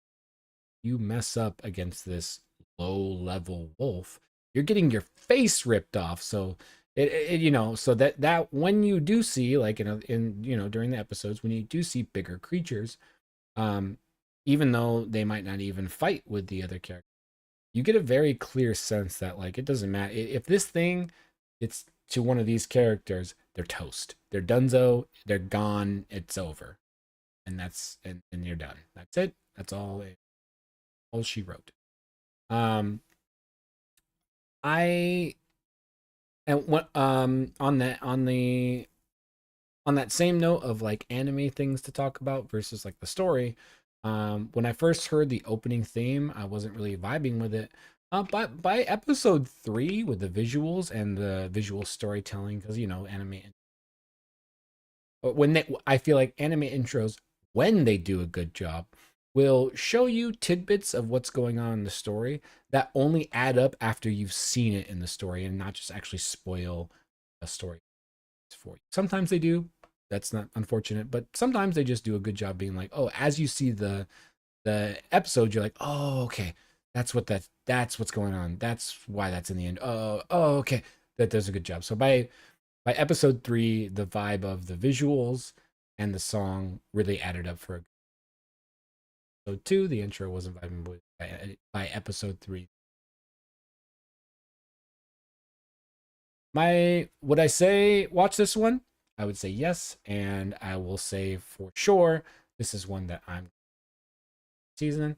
You mess up against this low level wolf, you're getting your face ripped off. So so that when you do see, like during the episodes, when you do see bigger creatures, even though they might not even fight with the other character, you get a very clear sense that like it doesn't matter if this thing, it's to one of these characters, they're toast. They're donezo. They're gone. It's over, and and you're done. That's it. That's all she wrote. I and what on that same note of like anime things to talk about versus like the story. When I first heard the opening theme, I wasn't really vibing with it. But by episode 3, with the visuals and the visual storytelling, because anime. But I feel like anime intros, when they do a good job, will show you tidbits of what's going on in the story that only add up after you've seen it in the story and not just actually spoil a story for you. Sometimes they do. That's not unfortunate, but sometimes they just do a good job being like, oh, as you see the episode, you're like, oh, okay, that's what's going on. That's why that's in the end. Oh, okay, that does a good job. So by episode 3, the vibe of the visuals and the song really added up for episode 2. The intro wasn't vibing with by episode 3. Would I say watch this one? I would say yes, and I will say for sure this is one that I'm season.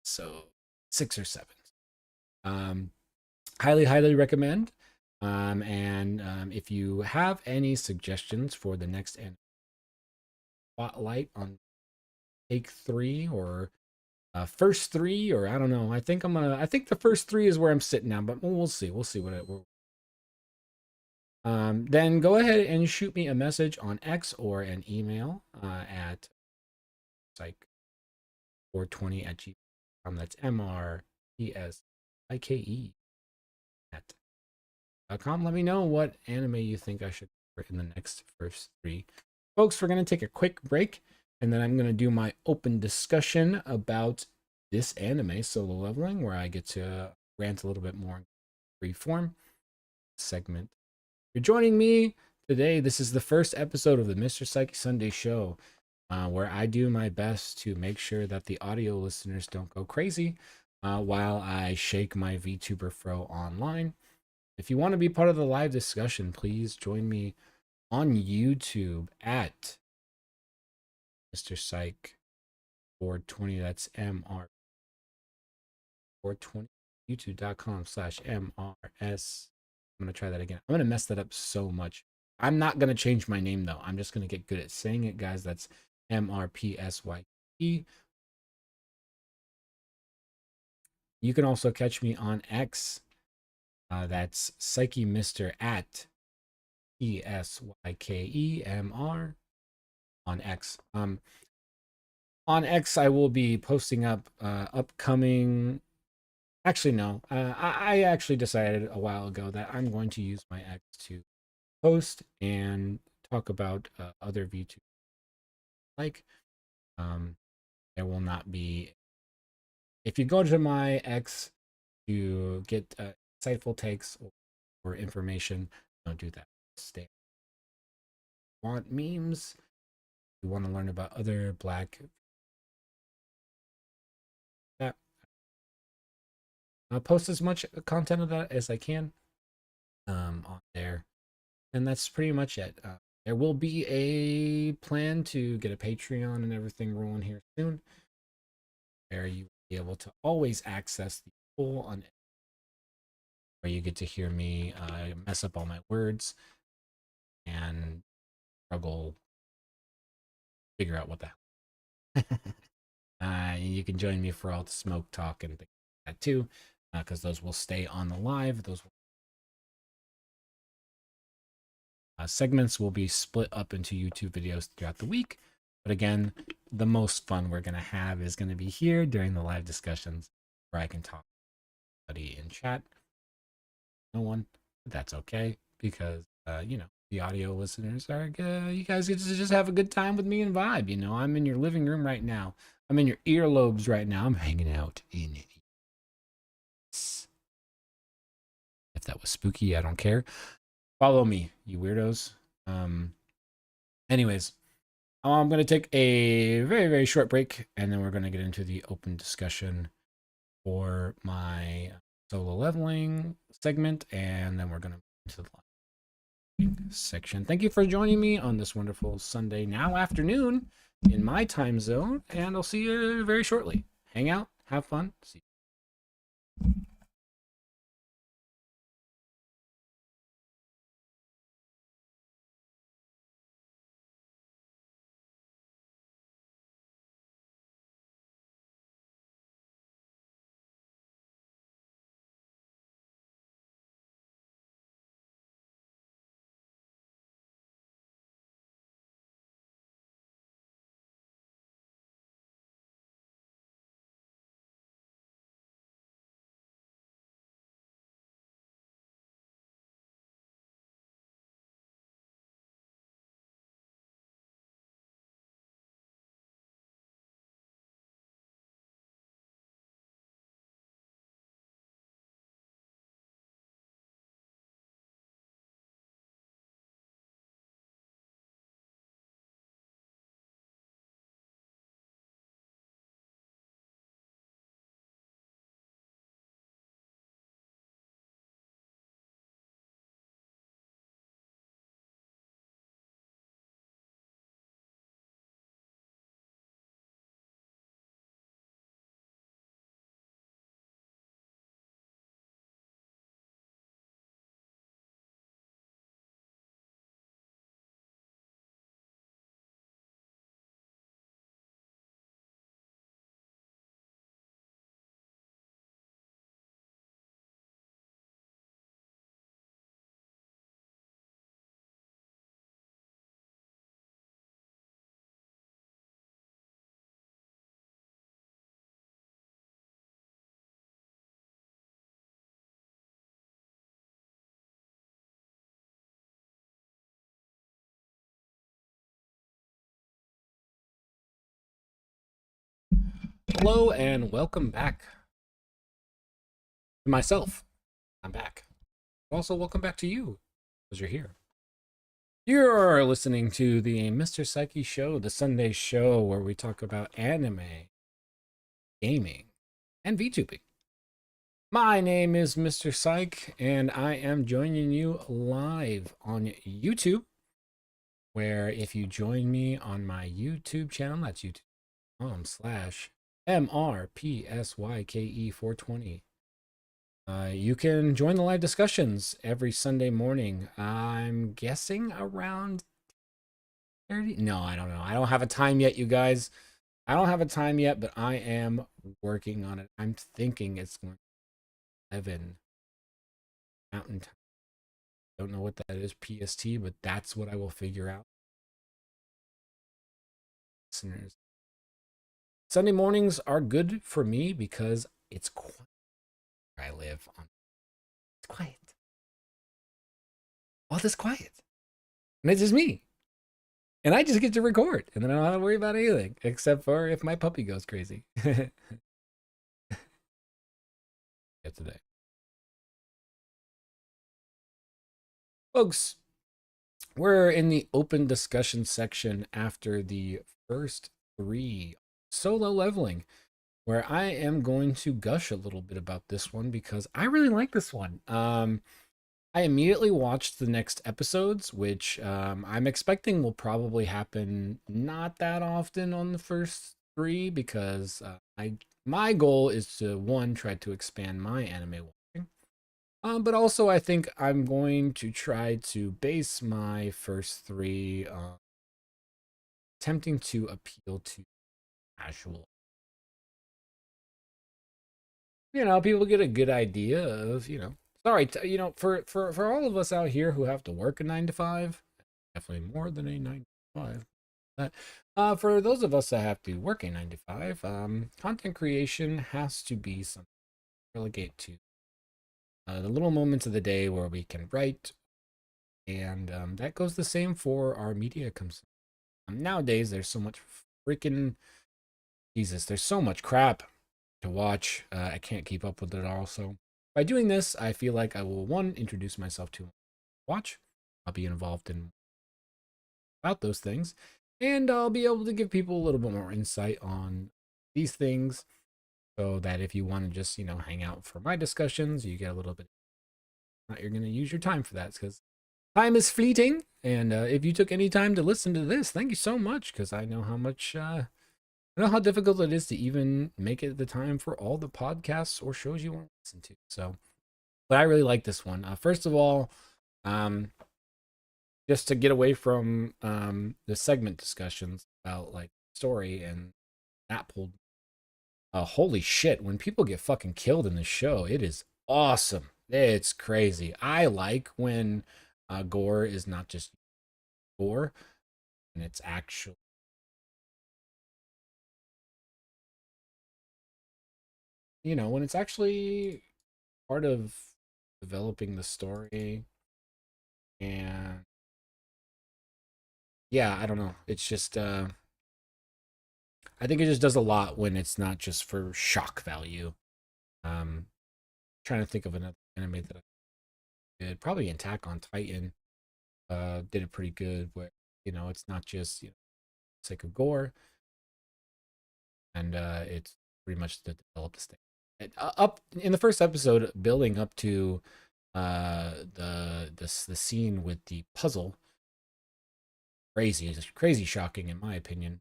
So 6 or 7. Highly recommend. If you have any suggestions for the next spotlight on take 3 or first 3, or I don't know. I think the first 3 is where I'm sitting now, but we'll see. We'll see what it will. Then go ahead and shoot me a message on X or an email at Psyke420@gmail.com. That's MRPSIKE@com. Let me know what anime you think I should cover in the next first 3. Folks, we're going to take a quick break, and then I'm going to do my open discussion about this anime, Solo Leveling, where I get to rant a little bit more in free form segment. If you're joining me today, this is the first episode of the Mr. Psyche Sunday Show, where I do my best to make sure that the audio listeners don't go crazy while I shake my VTuber fro online. If you want to be part of the live discussion, please join me on YouTube at Mr. Psyche 420. That's MR420. YouTube.com/MRS. I'm going to try that again. I'm going to mess that up so much. I'm not going to change my name, though. I'm just going to get good at saying it, guys. That's MRPSYE. You can also catch me on X. That's Psyche Mr. at ESYKEMR on X. On X, I will be posting up upcoming. Actually, no. I actually decided a while ago that I'm going to use my X to post and talk about other VTubers. There will not be. If you go to my X to get insightful takes or information, don't do that. Stay. Want memes? You want to learn about other Black? I'll post as much content of that as I can on there, and that's pretty much it. There will be a plan to get a Patreon and everything rolling here soon, where you will be able to always access the full on, where you get to hear me mess up all my words and struggle figure out what the hell. You can join me for all the smoke talk and things like that too, because those will stay on the live. Those segments will be split up into YouTube videos throughout the week. But again, the most fun we're going to have is going to be here during the live discussions, where I can talk to somebody in chat. No one, but that's okay, because the audio listeners are you guys get to just have a good time with me and vibe. I'm in your living room right now. I'm in your earlobes right now. I'm hanging out in it. If that was spooky, I don't care. Follow me, you weirdos. Anyways, I'm going to take a very, very short break, and then we're going to get into the open discussion for my solo leveling segment, and then we're going to move to the section. Thank you for joining me on this wonderful Sunday now afternoon in my time zone, and I'll see you very shortly. Hang out, have fun. See you. Hello and welcome back to myself. I'm back. Also, welcome back to you, because you're here. You're listening to the Mr. Psyche Show, the Sunday show where we talk about anime, gaming, and VTubing. My name is Mr. Psyche, and I am joining you live on YouTube, where if you join me on my YouTube channel, that's youtube.com/MRPSYKE420. You can join the live discussions every Sunday morning. I'm guessing around 30. No, I don't know. I don't have a time yet, you guys. I don't have a time yet, but I am working on it. I'm thinking it's going to be 11 Mountain Time. Don't know what that is, PST, but that's what I will figure out. Listeners, Sunday mornings are good for me because it's quiet where I live. It's quiet. All this quiet. And it's just me. And I just get to record. And then I don't have to worry about anything. Except for if my puppy goes crazy. Yeah, today. Folks, we're in the open discussion section after the first 3 solo leveling, where I am going to gush a little bit about this one because I really like this one. I immediately watched the next episodes, which I'm expecting will probably happen not that often on the first 3 because my goal is to, 1, try to expand my anime watching. But also I think I'm going to try to base my first 3 attempting to appeal to casual. People get a good idea of, sorry, for all of us out here who have to work a 9 to 5, definitely more than a 9 to 5. For those of us that have to work a 9 to 5, content creation has to be something relegate to the little moments of the day where we can write, and that goes the same for our media consumption. Nowadays, there's so much freaking Jesus. There's so much crap to watch. I can't keep up with it all. So by doing this, I feel like I will, 1, introduce myself to watch. I'll be involved in about those things, and I'll be able to give people a little bit more insight on these things. so that if you want to just, hang out for my discussions, you get a little bit. You're going to use your time for that because time is fleeting. And if you took any time to listen to this, thank you so much, because I know how much, I know how difficult it is to even make it the time for all the podcasts or shows you want to listen to. So, but I really like this one. First of all, just to get away from the segment discussions about like story, and that pulled. Holy shit! When people get fucking killed in the show, it is awesome. It's crazy. I like when gore is not just gore, and it's actual. When it's actually part of developing the story. And yeah, I don't know. It's just I think it just does a lot when it's not just for shock value. Trying to think of another anime that I did. Probably Attack on Titan did it pretty good, where it's not just sake of gore, and it's pretty much to develop this thing. Up in the first episode, building up to the scene with the puzzle. Crazy, it's crazy shocking in my opinion.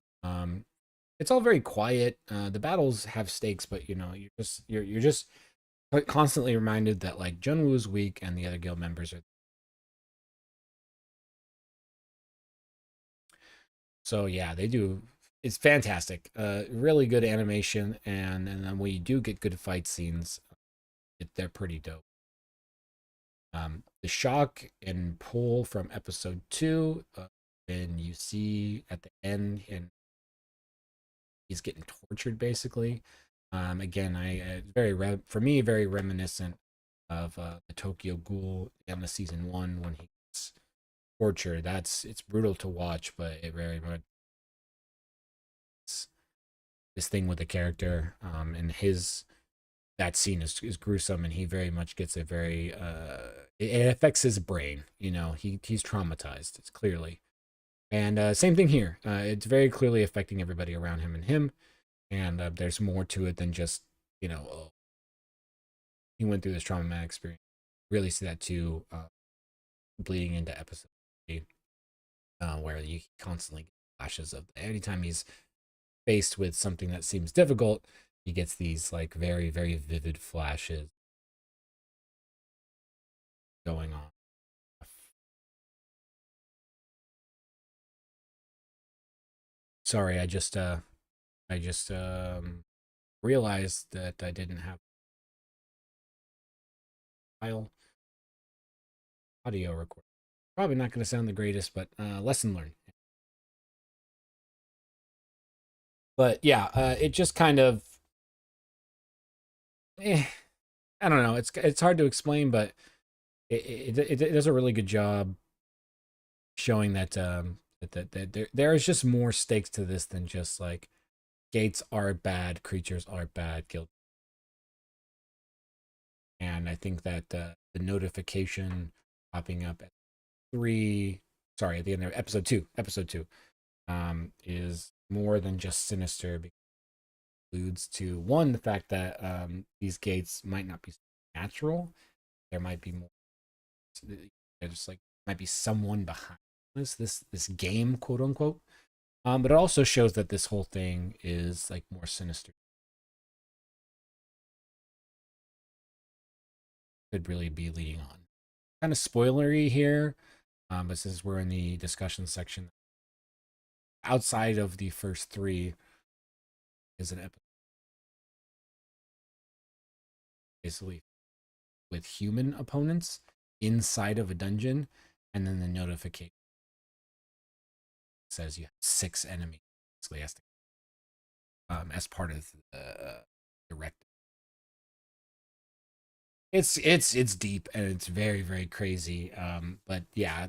It's all very quiet. The battles have stakes, but you're just constantly reminded that like Junwoo is weak and the other guild members are. So yeah, they do. It's fantastic. Really good animation, and then when you do get good fight scenes, they're pretty dope. The shock and pull from episode 2, when you see at the end, and he's getting tortured basically. Again, for me very reminiscent of the Tokyo Ghoul in the season 1 when he gets tortured. It's brutal to watch, but it very much this thing with the character, and that scene is gruesome, and he very much gets a very it affects his brain. He's traumatized. It's clearly. And same thing here. It's very clearly affecting everybody around him. And there's more to it than just, oh, he went through this traumatic experience. Really see that too, bleeding into episode 3, where you constantly get flashes of anytime he's faced with something that seems difficult, he gets these like very, very vivid flashes going on. Sorry, I just realized that I didn't have file audio record. Probably not going to sound the greatest, but lesson learned. But yeah, it just kind of, I don't know. It's hard to explain, but it does a really good job showing that that there is just more stakes to this than just like gates are bad, creatures are bad, guild. And I think that the notification popping up at at the end of episode 2, is more than just sinister, because it alludes to one, the fact that these gates might not be natural. There might be more. There's like might be someone behind this game, quote unquote. But it also shows that this whole thing is like more sinister. Could really be leading on. Kind of spoilery here, but since we're in the discussion section, outside of the first 3 is an episode basically with human opponents inside of a dungeon, and then the notification says you have 6 enemies. Basically, has to, as part of the direct. It's deep, and it's very, very crazy. But yeah,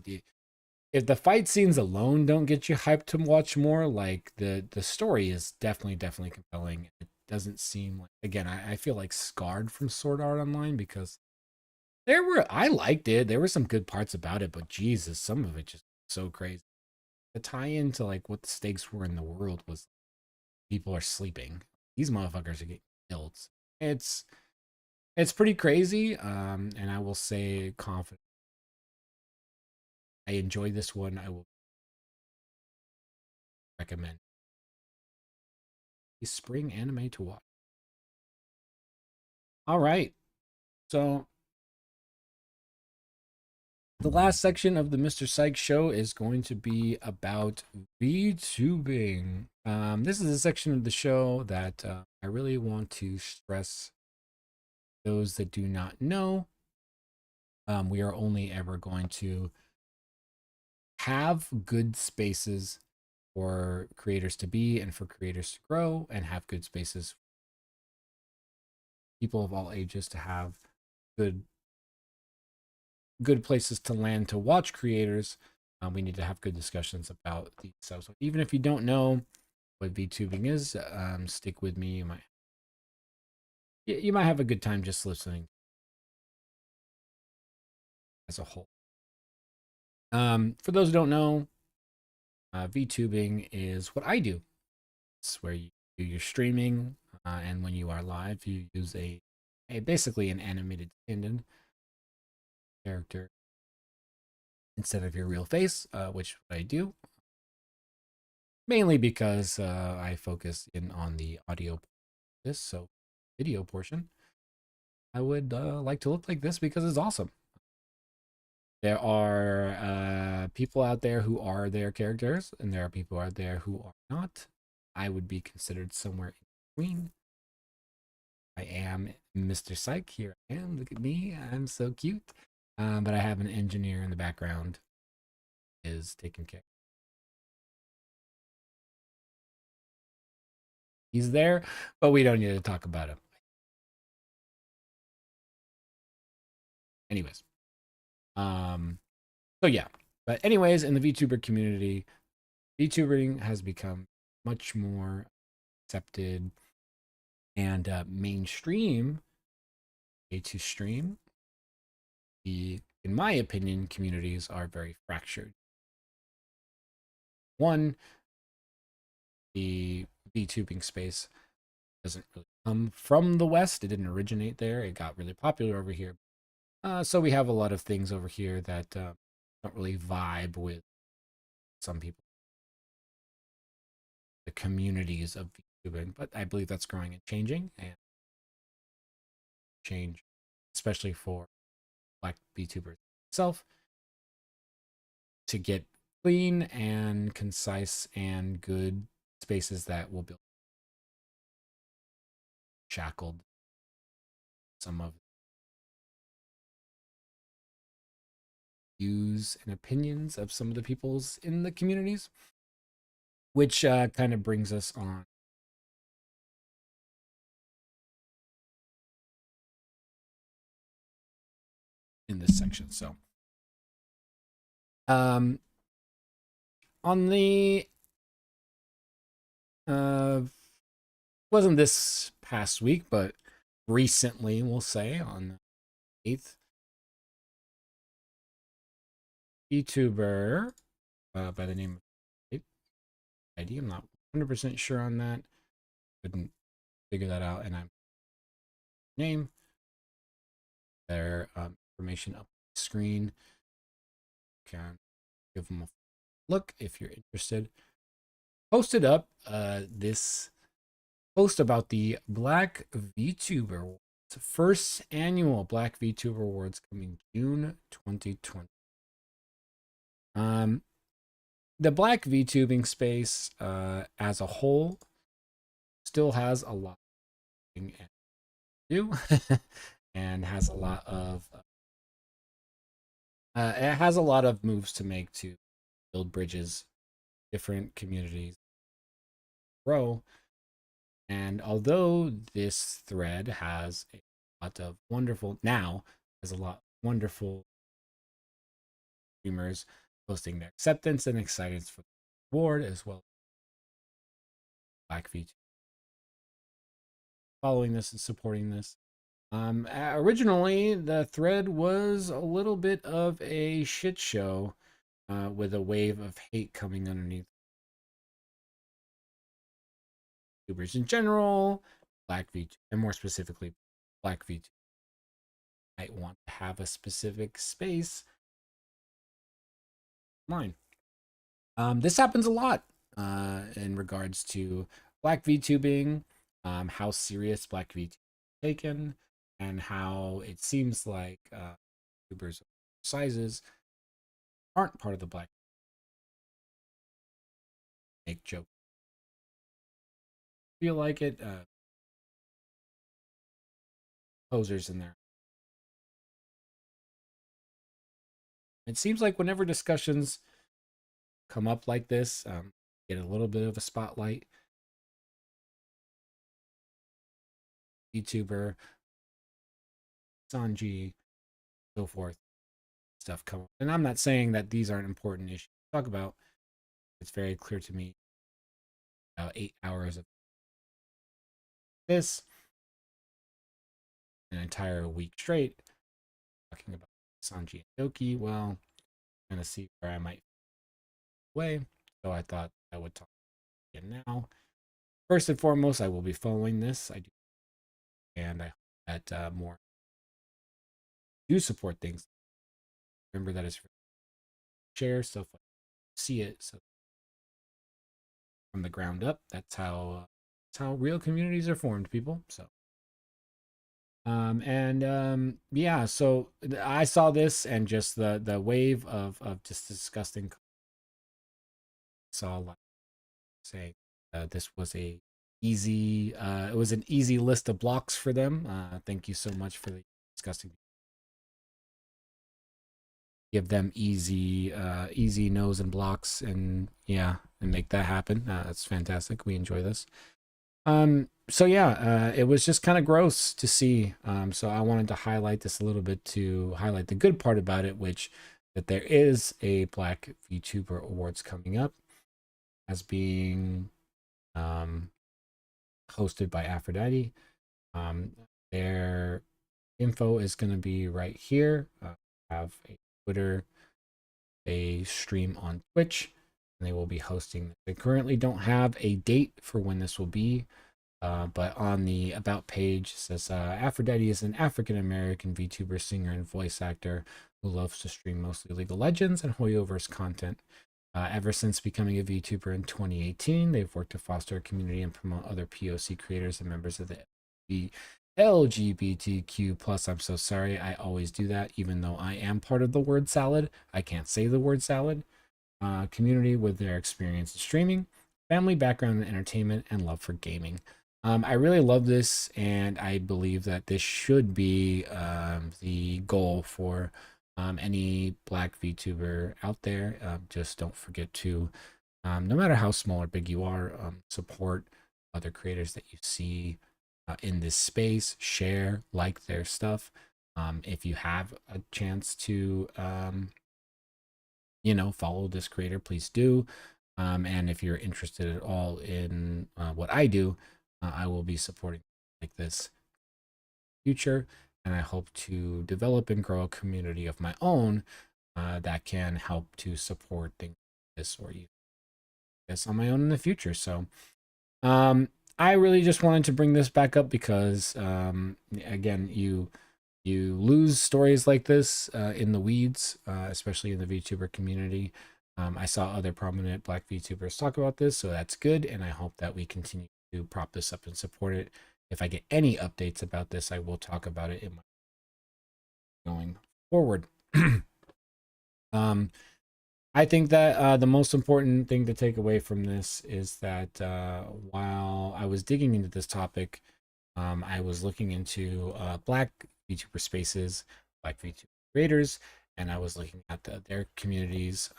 if the fight scenes alone don't get you hyped to watch more, like the story is definitely compelling. It doesn't seem like, again, I feel like scarred from Sword Art Online, because I liked it. There were some good parts about it, but Jesus, some of it just so crazy. The tie-in to like what the stakes were in the world was people are sleeping. These motherfuckers are getting builds. It's pretty crazy, and I will say confident. I enjoyed this one. I will recommend a spring anime to watch. All right, so the last section of the Mr. Psyche show is going to be about VTubing. This is a section of the show that I really want to stress those that do not know. We are only ever going to have good spaces for creators to be and for creators to grow, and have good spaces for people of all ages to have good places to land to watch creators. We need to have good discussions about these stuff. So even if you don't know what VTubing is, stick with me. You might have a good time just listening as a whole. For those who don't know, VTubing is what I do. It's where you do your streaming, and when you are live, you use a basically an animated stand-in character instead of your real face, which I do. Mainly because I focus in on the audio this, so video portion. I would like to look like this because it's awesome. There are people out there who are their characters, and there are people out there who are not. I would be considered somewhere in between. I am Mr. Psyche. Here I am. Look at me. I'm so cute. But I have an engineer in the background is taking care. He's there, but we don't need to talk about him. Anyways. So yeah. But anyways, in the VTuber community, VTubering has become much more accepted and mainstream way to stream. In my opinion, communities are very fractured. One, the VTubing space doesn't really come from the West. It didn't originate there. It got really popular over here. So we have a lot of things over here that don't really vibe with some people. The communities of VTubing, but I believe that's growing and changing, and change, especially for Black VTubers itself, to get clean and concise and good spaces that will build shackled some of views and opinions of some of the peoples in the communities, which kind of brings us on in this section. So on the wasn't this past week, but recently, we'll say on the 8th, VTuber by the name of ID. I'm not 100% sure on that. Couldn't figure that out, and I'm name their information up on the screen. Can give them a look if you're interested. Posted up this post about the Black VTuber Awards. First annual Black VTuber Awards coming June 2020. The Black VTubing space as a whole still has a lot to do and has a lot of it has a lot of moves to make to build bridges, different communities grow. And although this thread has a lot of wonderful streamers posting their acceptance and excitement for the award, as well as Black VTuber following this and supporting this. Originally, the thread was a little bit of a shit show with a wave of hate coming underneath YouTubers in general, Black VTuber, and more specifically, Black VTuber might want to have a specific space online. This happens a lot in regards to Black VTubing, how serious Black VTubing is taken, and how it seems like YouTubers of sizes aren't part of the Black make joke. Feel like it, posers in there. It seems like whenever discussions come up like this, get a little bit of a spotlight. YouTuber, Sanji, so forth, stuff come up. And I'm not saying that these aren't important issues to talk about. It's very clear to me. About 8 hours of this, an entire week straight, talking about Sanji and Doki. Well, I'm gonna see where I might way. So I thought I would talk again now. First and foremost, I will be following this. I do, and I hope that more do support things. Remember that it's share stuff like see it. So from the ground up, that's how real communities are formed, people. So yeah, so I saw this and just the wave of just disgusting. Saw like saying this was a easy it was an easy list of blocks for them. Thank you so much for the disgusting. Give them easy no's and blocks, and yeah, and make that happen. That's fantastic. We enjoy this. So yeah, it was just kind of gross to see. So I wanted to highlight this a little bit to highlight the good part about it, which that there is a Black VTuber Awards coming up as being hosted by Aphrodite. Their info is going to be right here. Have a Twitter, a stream on Twitch, and they will be hosting. They currently don't have a date for when this will be, but on the About page it says Aphrodite is an African-American VTuber, singer, and voice actor who loves to stream mostly League of Legends and Hoyoverse content. Ever since becoming a VTuber in 2018, they've worked to foster a community and promote other POC creators and members of the LGBTQ plus. I'm so sorry, I always do that, even though I am part of the word salad. I can't say the word salad. Community with their experience in streaming, family background in entertainment, and love for gaming. I really love this, and I believe that this should be the goal for any Black VTuber out there. Just don't forget to, no matter how small or big you are, support other creators that you see in this space. Share, like their stuff. If you have a chance to, follow this creator, please do. And if you're interested at all in what I do, I will be supporting like this in the future. And I hope to develop and grow a community of my own that can help to support things like this, or you guess on my own in the future. So I really just wanted to bring this back up because again, you lose stories like this in the weeds, especially in the VTuber community. I saw other prominent Black VTubers talk about this, so that's good, and I hope that we continue to prop this up and support it. If I get any updates about this, I will talk about it in my going forward. I think that the most important thing to take away from this is that while I was digging into this topic, I was looking into Black VTuber spaces, Black VTuber creators, and I was looking at their communities,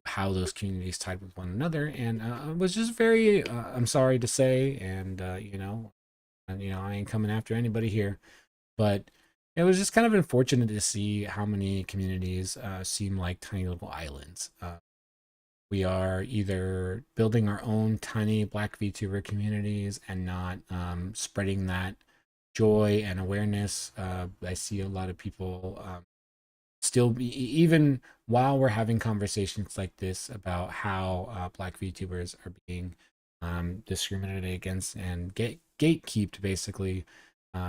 how those communities tied with one another, and it was just very, I'm sorry to say, and I ain't coming after anybody here, but it was just kind of unfortunate to see how many communities seem like tiny little islands. We are either building our own tiny Black VTuber communities and not spreading that joy and awareness. I see a lot of people even while we're having conversations like this about how Black VTubers are being discriminated against and gatekept basically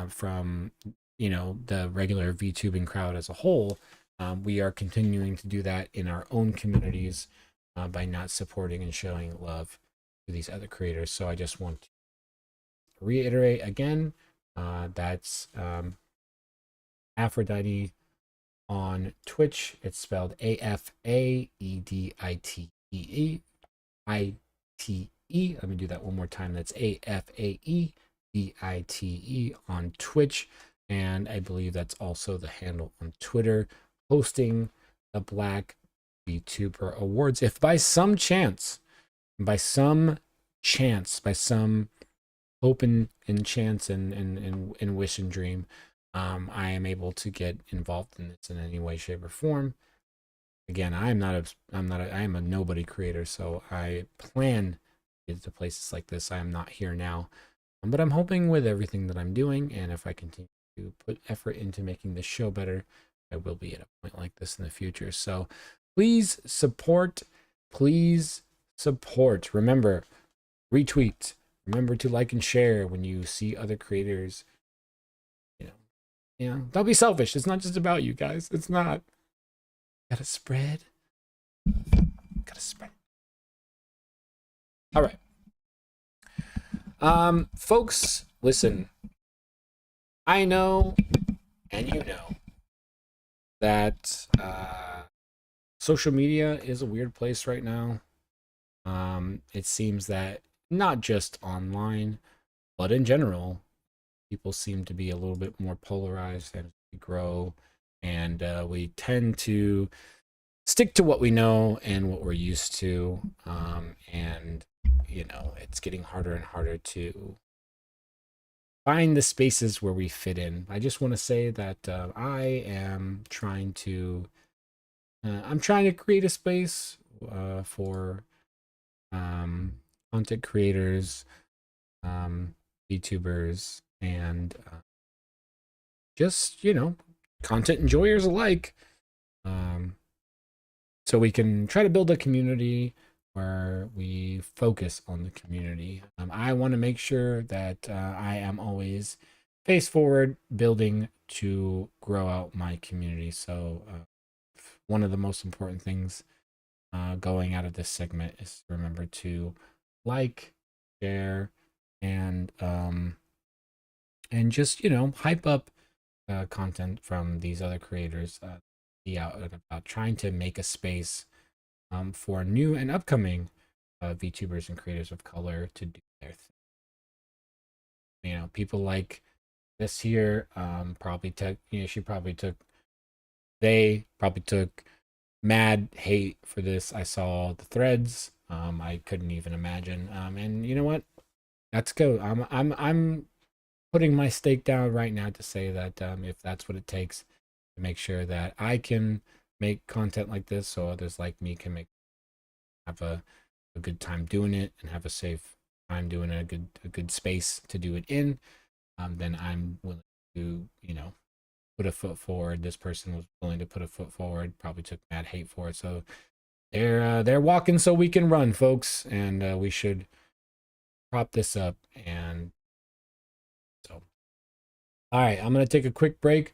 from the regular VTubing crowd as a whole. We are continuing to do that in our own communities by not supporting and showing love to these other creators. So I just want to reiterate again, that's Aphrodite on Twitch. It's spelled AFAEDITEE. Let me do that one more time. That's AFAEDITE on Twitch. And I believe that's also the handle on Twitter, hosting the Black VTuber Awards. If by some hope and chance and wish and dream, I am able to get involved in this in any way, shape, or form. Again, I am a nobody creator, so I plan to get to places like this. I am not here now, but I'm hoping with everything that I'm doing, and if I continue to put effort into making this show better, I will be at a point like this in the future. So please support. Remember, retweet. Remember to like and share when you see other creators. Don't be selfish. It's not just about you guys. It's not. Gotta spread. All right. Folks, listen. I know, and you know, that social media is a weird place right now. It seems that not just online, but in general, people seem to be a little bit more polarized as we grow, and we tend to stick to what we know and what we're used to, and it's getting harder and harder to find the spaces where we fit in. I just want to say that I am trying to create a space for content creators, VTubers, and just content enjoyers alike, so we can try to build a community where we focus on the community. I want to make sure that I am always face forward, building to grow out my community. So one of the most important things going out of this segment is to remember to like, share, and just hype up content from these other creators. Be out and about, trying to make a space for new and upcoming VTubers and creators of color to do their thing. People like this here probably took, they probably took mad hate for this. I saw the threads. I couldn't even imagine. And you know what? That's good. I'm putting my stake down right now to say that if that's what it takes to make sure that I can make content like this, so others like me can have a good time doing it and have a safe time doing it, a good space to do it in, then I'm willing to put a foot forward. This person was willing to put a foot forward, probably took mad hate for it. So they're walking so we can run, folks, and we should prop this up. And so, all right, I'm gonna take a quick break,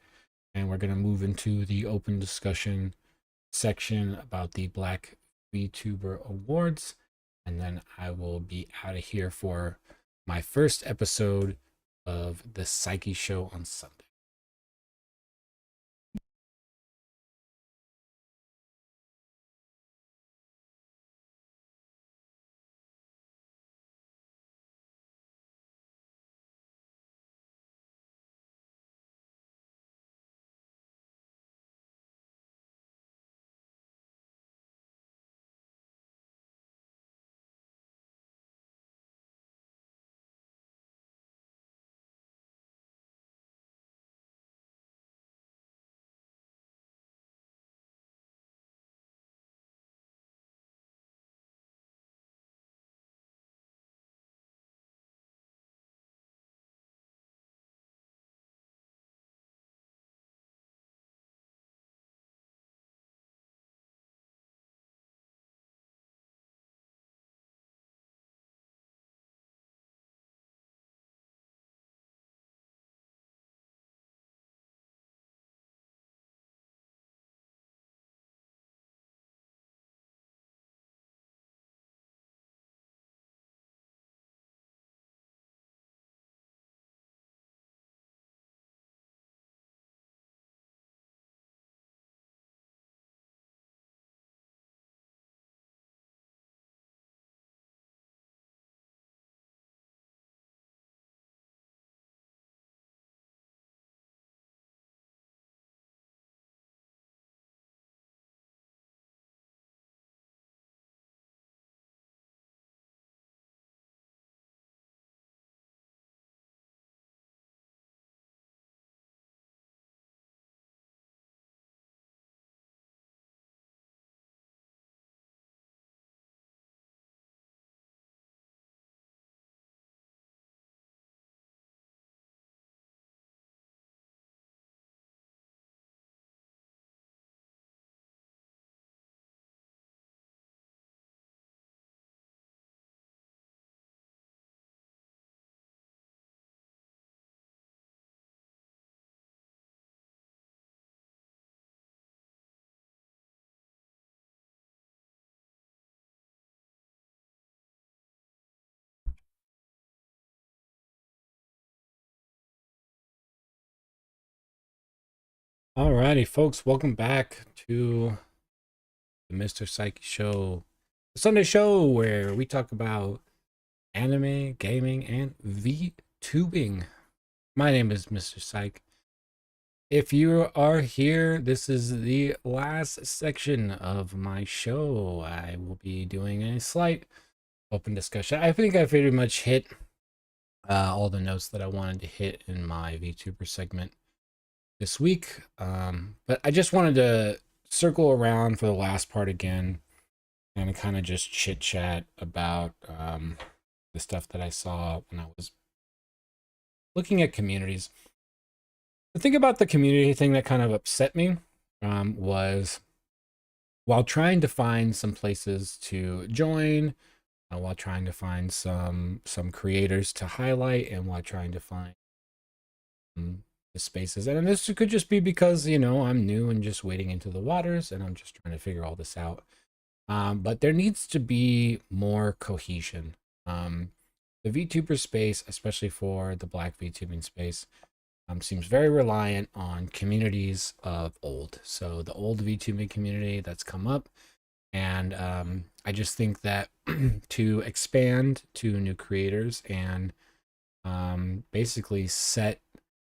and we're gonna move into the open discussion section about the Black VTuber Awards, and then I will be out of here for my first episode of the Psyche show on Sunday. Alrighty, folks, welcome back to the Mr. Psyche Show, the Sunday show where we talk about anime, gaming, and VTubing. My name is Mr. Psyche. If you are here, this is the last section of my show. I will be doing a slight open discussion. I think I pretty much hit all the notes that I wanted to hit in my VTuber segment this week. But I just wanted to circle around for the last part again and kind of just chit chat about the stuff that I saw when I was looking at communities. The thing about the community thing that kind of upset me was while trying to find some places to join, while trying to find some creators to highlight, and while trying to find the spaces. And this could just be because, I'm new and just wading into the waters and I'm just trying to figure all this out. But there needs to be more cohesion. The VTuber space, especially for the Black VTubing space, seems very reliant on communities of old. So the old VTubing community that's come up. And I just think that to expand to new creators and basically set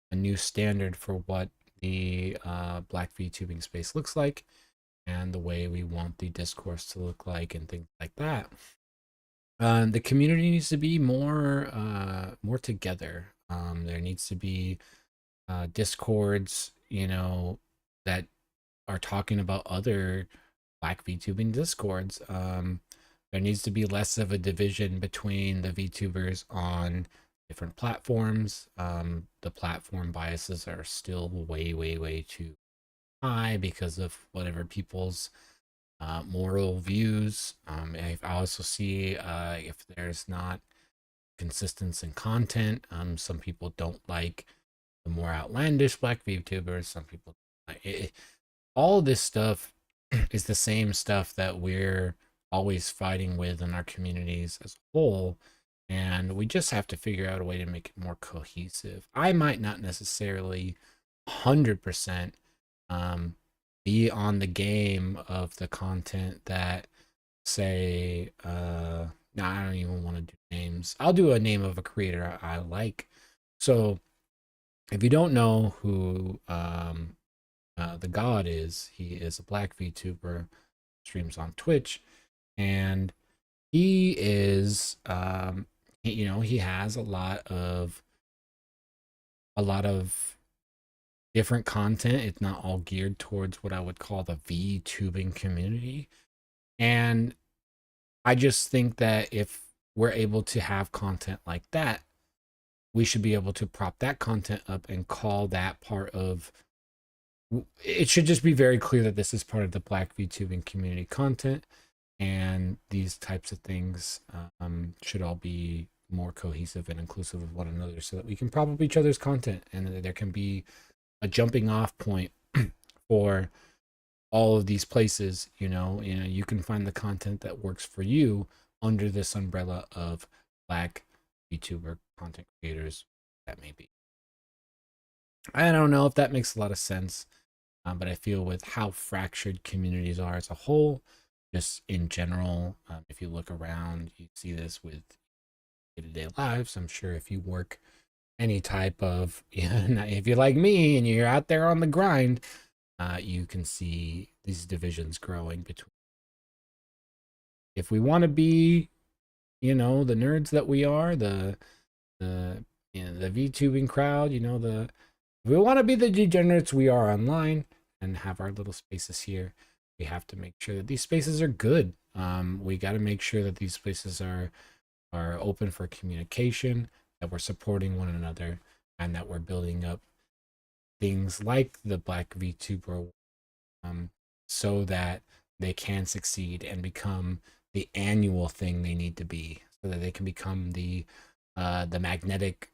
a new standard for what the Black VTubing space looks like and the way we want the discourse to look like and things like that. The community needs to be more together. There needs to be discords, that are talking about other Black VTubing discords. There needs to be less of a division between the VTubers on different platforms. The platform biases are still way too high because of whatever people's moral views. I also see if there's not consistency in content. Some people don't like the more outlandish Black VTubers. Some people don't like all this stuff is the same stuff that we're always fighting with in our communities as a whole. And we just have to figure out a way to make it more cohesive. I might not necessarily 100% be on the game of the content that say, no, I don't even want to do names. I'll do a name of a creator I like. So if you don't know who the God is, he is a Black VTuber, streams on Twitch, and he is he has a lot of different content. It's not all geared towards what I would call the VTubing community. And I just think that if we're able to have content like that, we should be able to prop that content up and call that part of it. Should just be very clear that this is part of the Black VTubing community content, and these types of things should all be more cohesive and inclusive of one another so that we can prop up each other's content and there can be a jumping off point for all of these places. You can find the content that works for you under this umbrella of Black VTuber content creators that may be. I don't know if that makes a lot of sense, but I feel with how fractured communities are as a whole, just in general, if you look around, you see this with day-to-day lives. I'm sure if you work any type of, if you're like me and you're out there on the grind, you can see these divisions growing between. If we want to be, the nerds that we are, the VTubing crowd, if we want to be the degenerates we are online and have our little spaces here, we have to make sure that these spaces are good. We got to make sure that these spaces are open for communication, that we're supporting one another, and that we're building up things like the Black VTuber so that they can succeed and become the annual thing they need to be, so that they can become the magnetic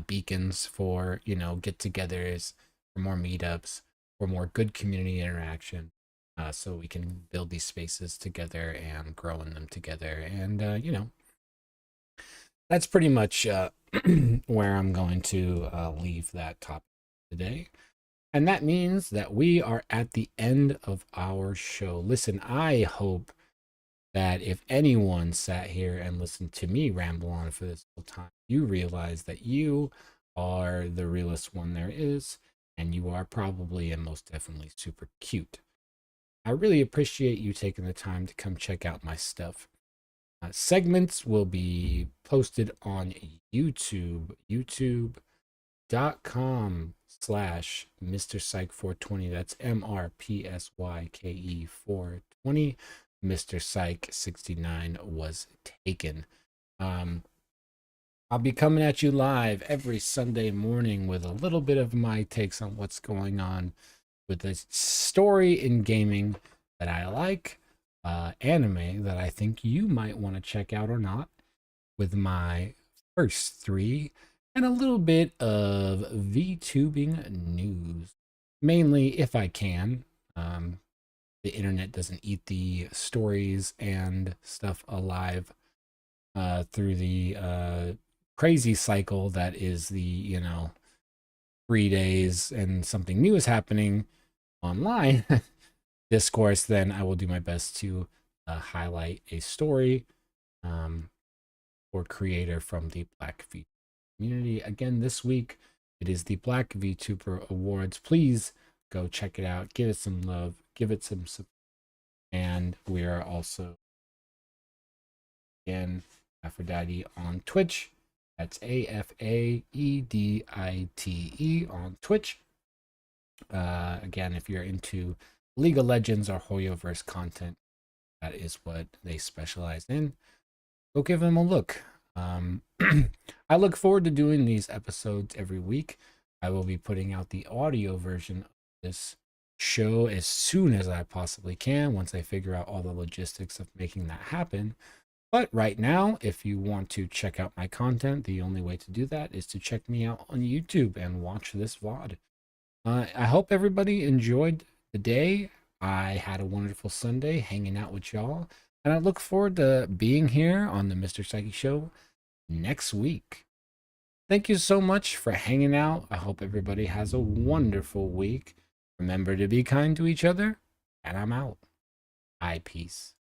beacons for get-togethers, for more meetups, for more good community interaction, so we can build these spaces together and grow in them together. And that's pretty much where I'm going to leave that topic today. And that means that we are at the end of our show. Listen, I hope that if anyone sat here and listened to me ramble on for this whole time, you realize that you are the realest one there is, and you are probably and most definitely super cute. I really appreciate you taking the time to come check out my stuff. Segments will be posted on YouTube, youtube.com/Mr. Psyke 420. That's MrPsyke 420. Mr. Psyche 69 was taken. I'll be coming at you live every Sunday morning with a little bit of my takes on what's going on with a story in gaming that I like, anime that I think you might want to check out or not, with my first three, and a little bit of VTubing news, mainly if I can. The internet doesn't eat the stories and stuff alive through the crazy cycle that is the 3 days and something new is happening online discourse. Then I will do my best to highlight a story or creator from the Black VTuber community. Again, this week it is the Black VTuber Awards. Please go check it out, give it some love, give it some support. And we are also, again, Aphrodite on Twitch. That's AFAEDITE on Twitch. Again, if you're into League of Legends or Hoyoverse content, that is what they specialize in. Go give them a look. I look forward to doing these episodes every week. I will be putting out the audio version of this show as soon as I possibly can, once I figure out all the logistics of making that happen. But right now, if you want to check out my content, the only way to do that is to check me out on YouTube and watch this VOD. I hope everybody enjoyed the day. I had a wonderful Sunday hanging out with y'all, and I look forward to being here on the Mr. Psyche Show next week. Thank you so much for hanging out. I hope everybody has a wonderful week. Remember to be kind to each other, and I'm out. Bye, peace.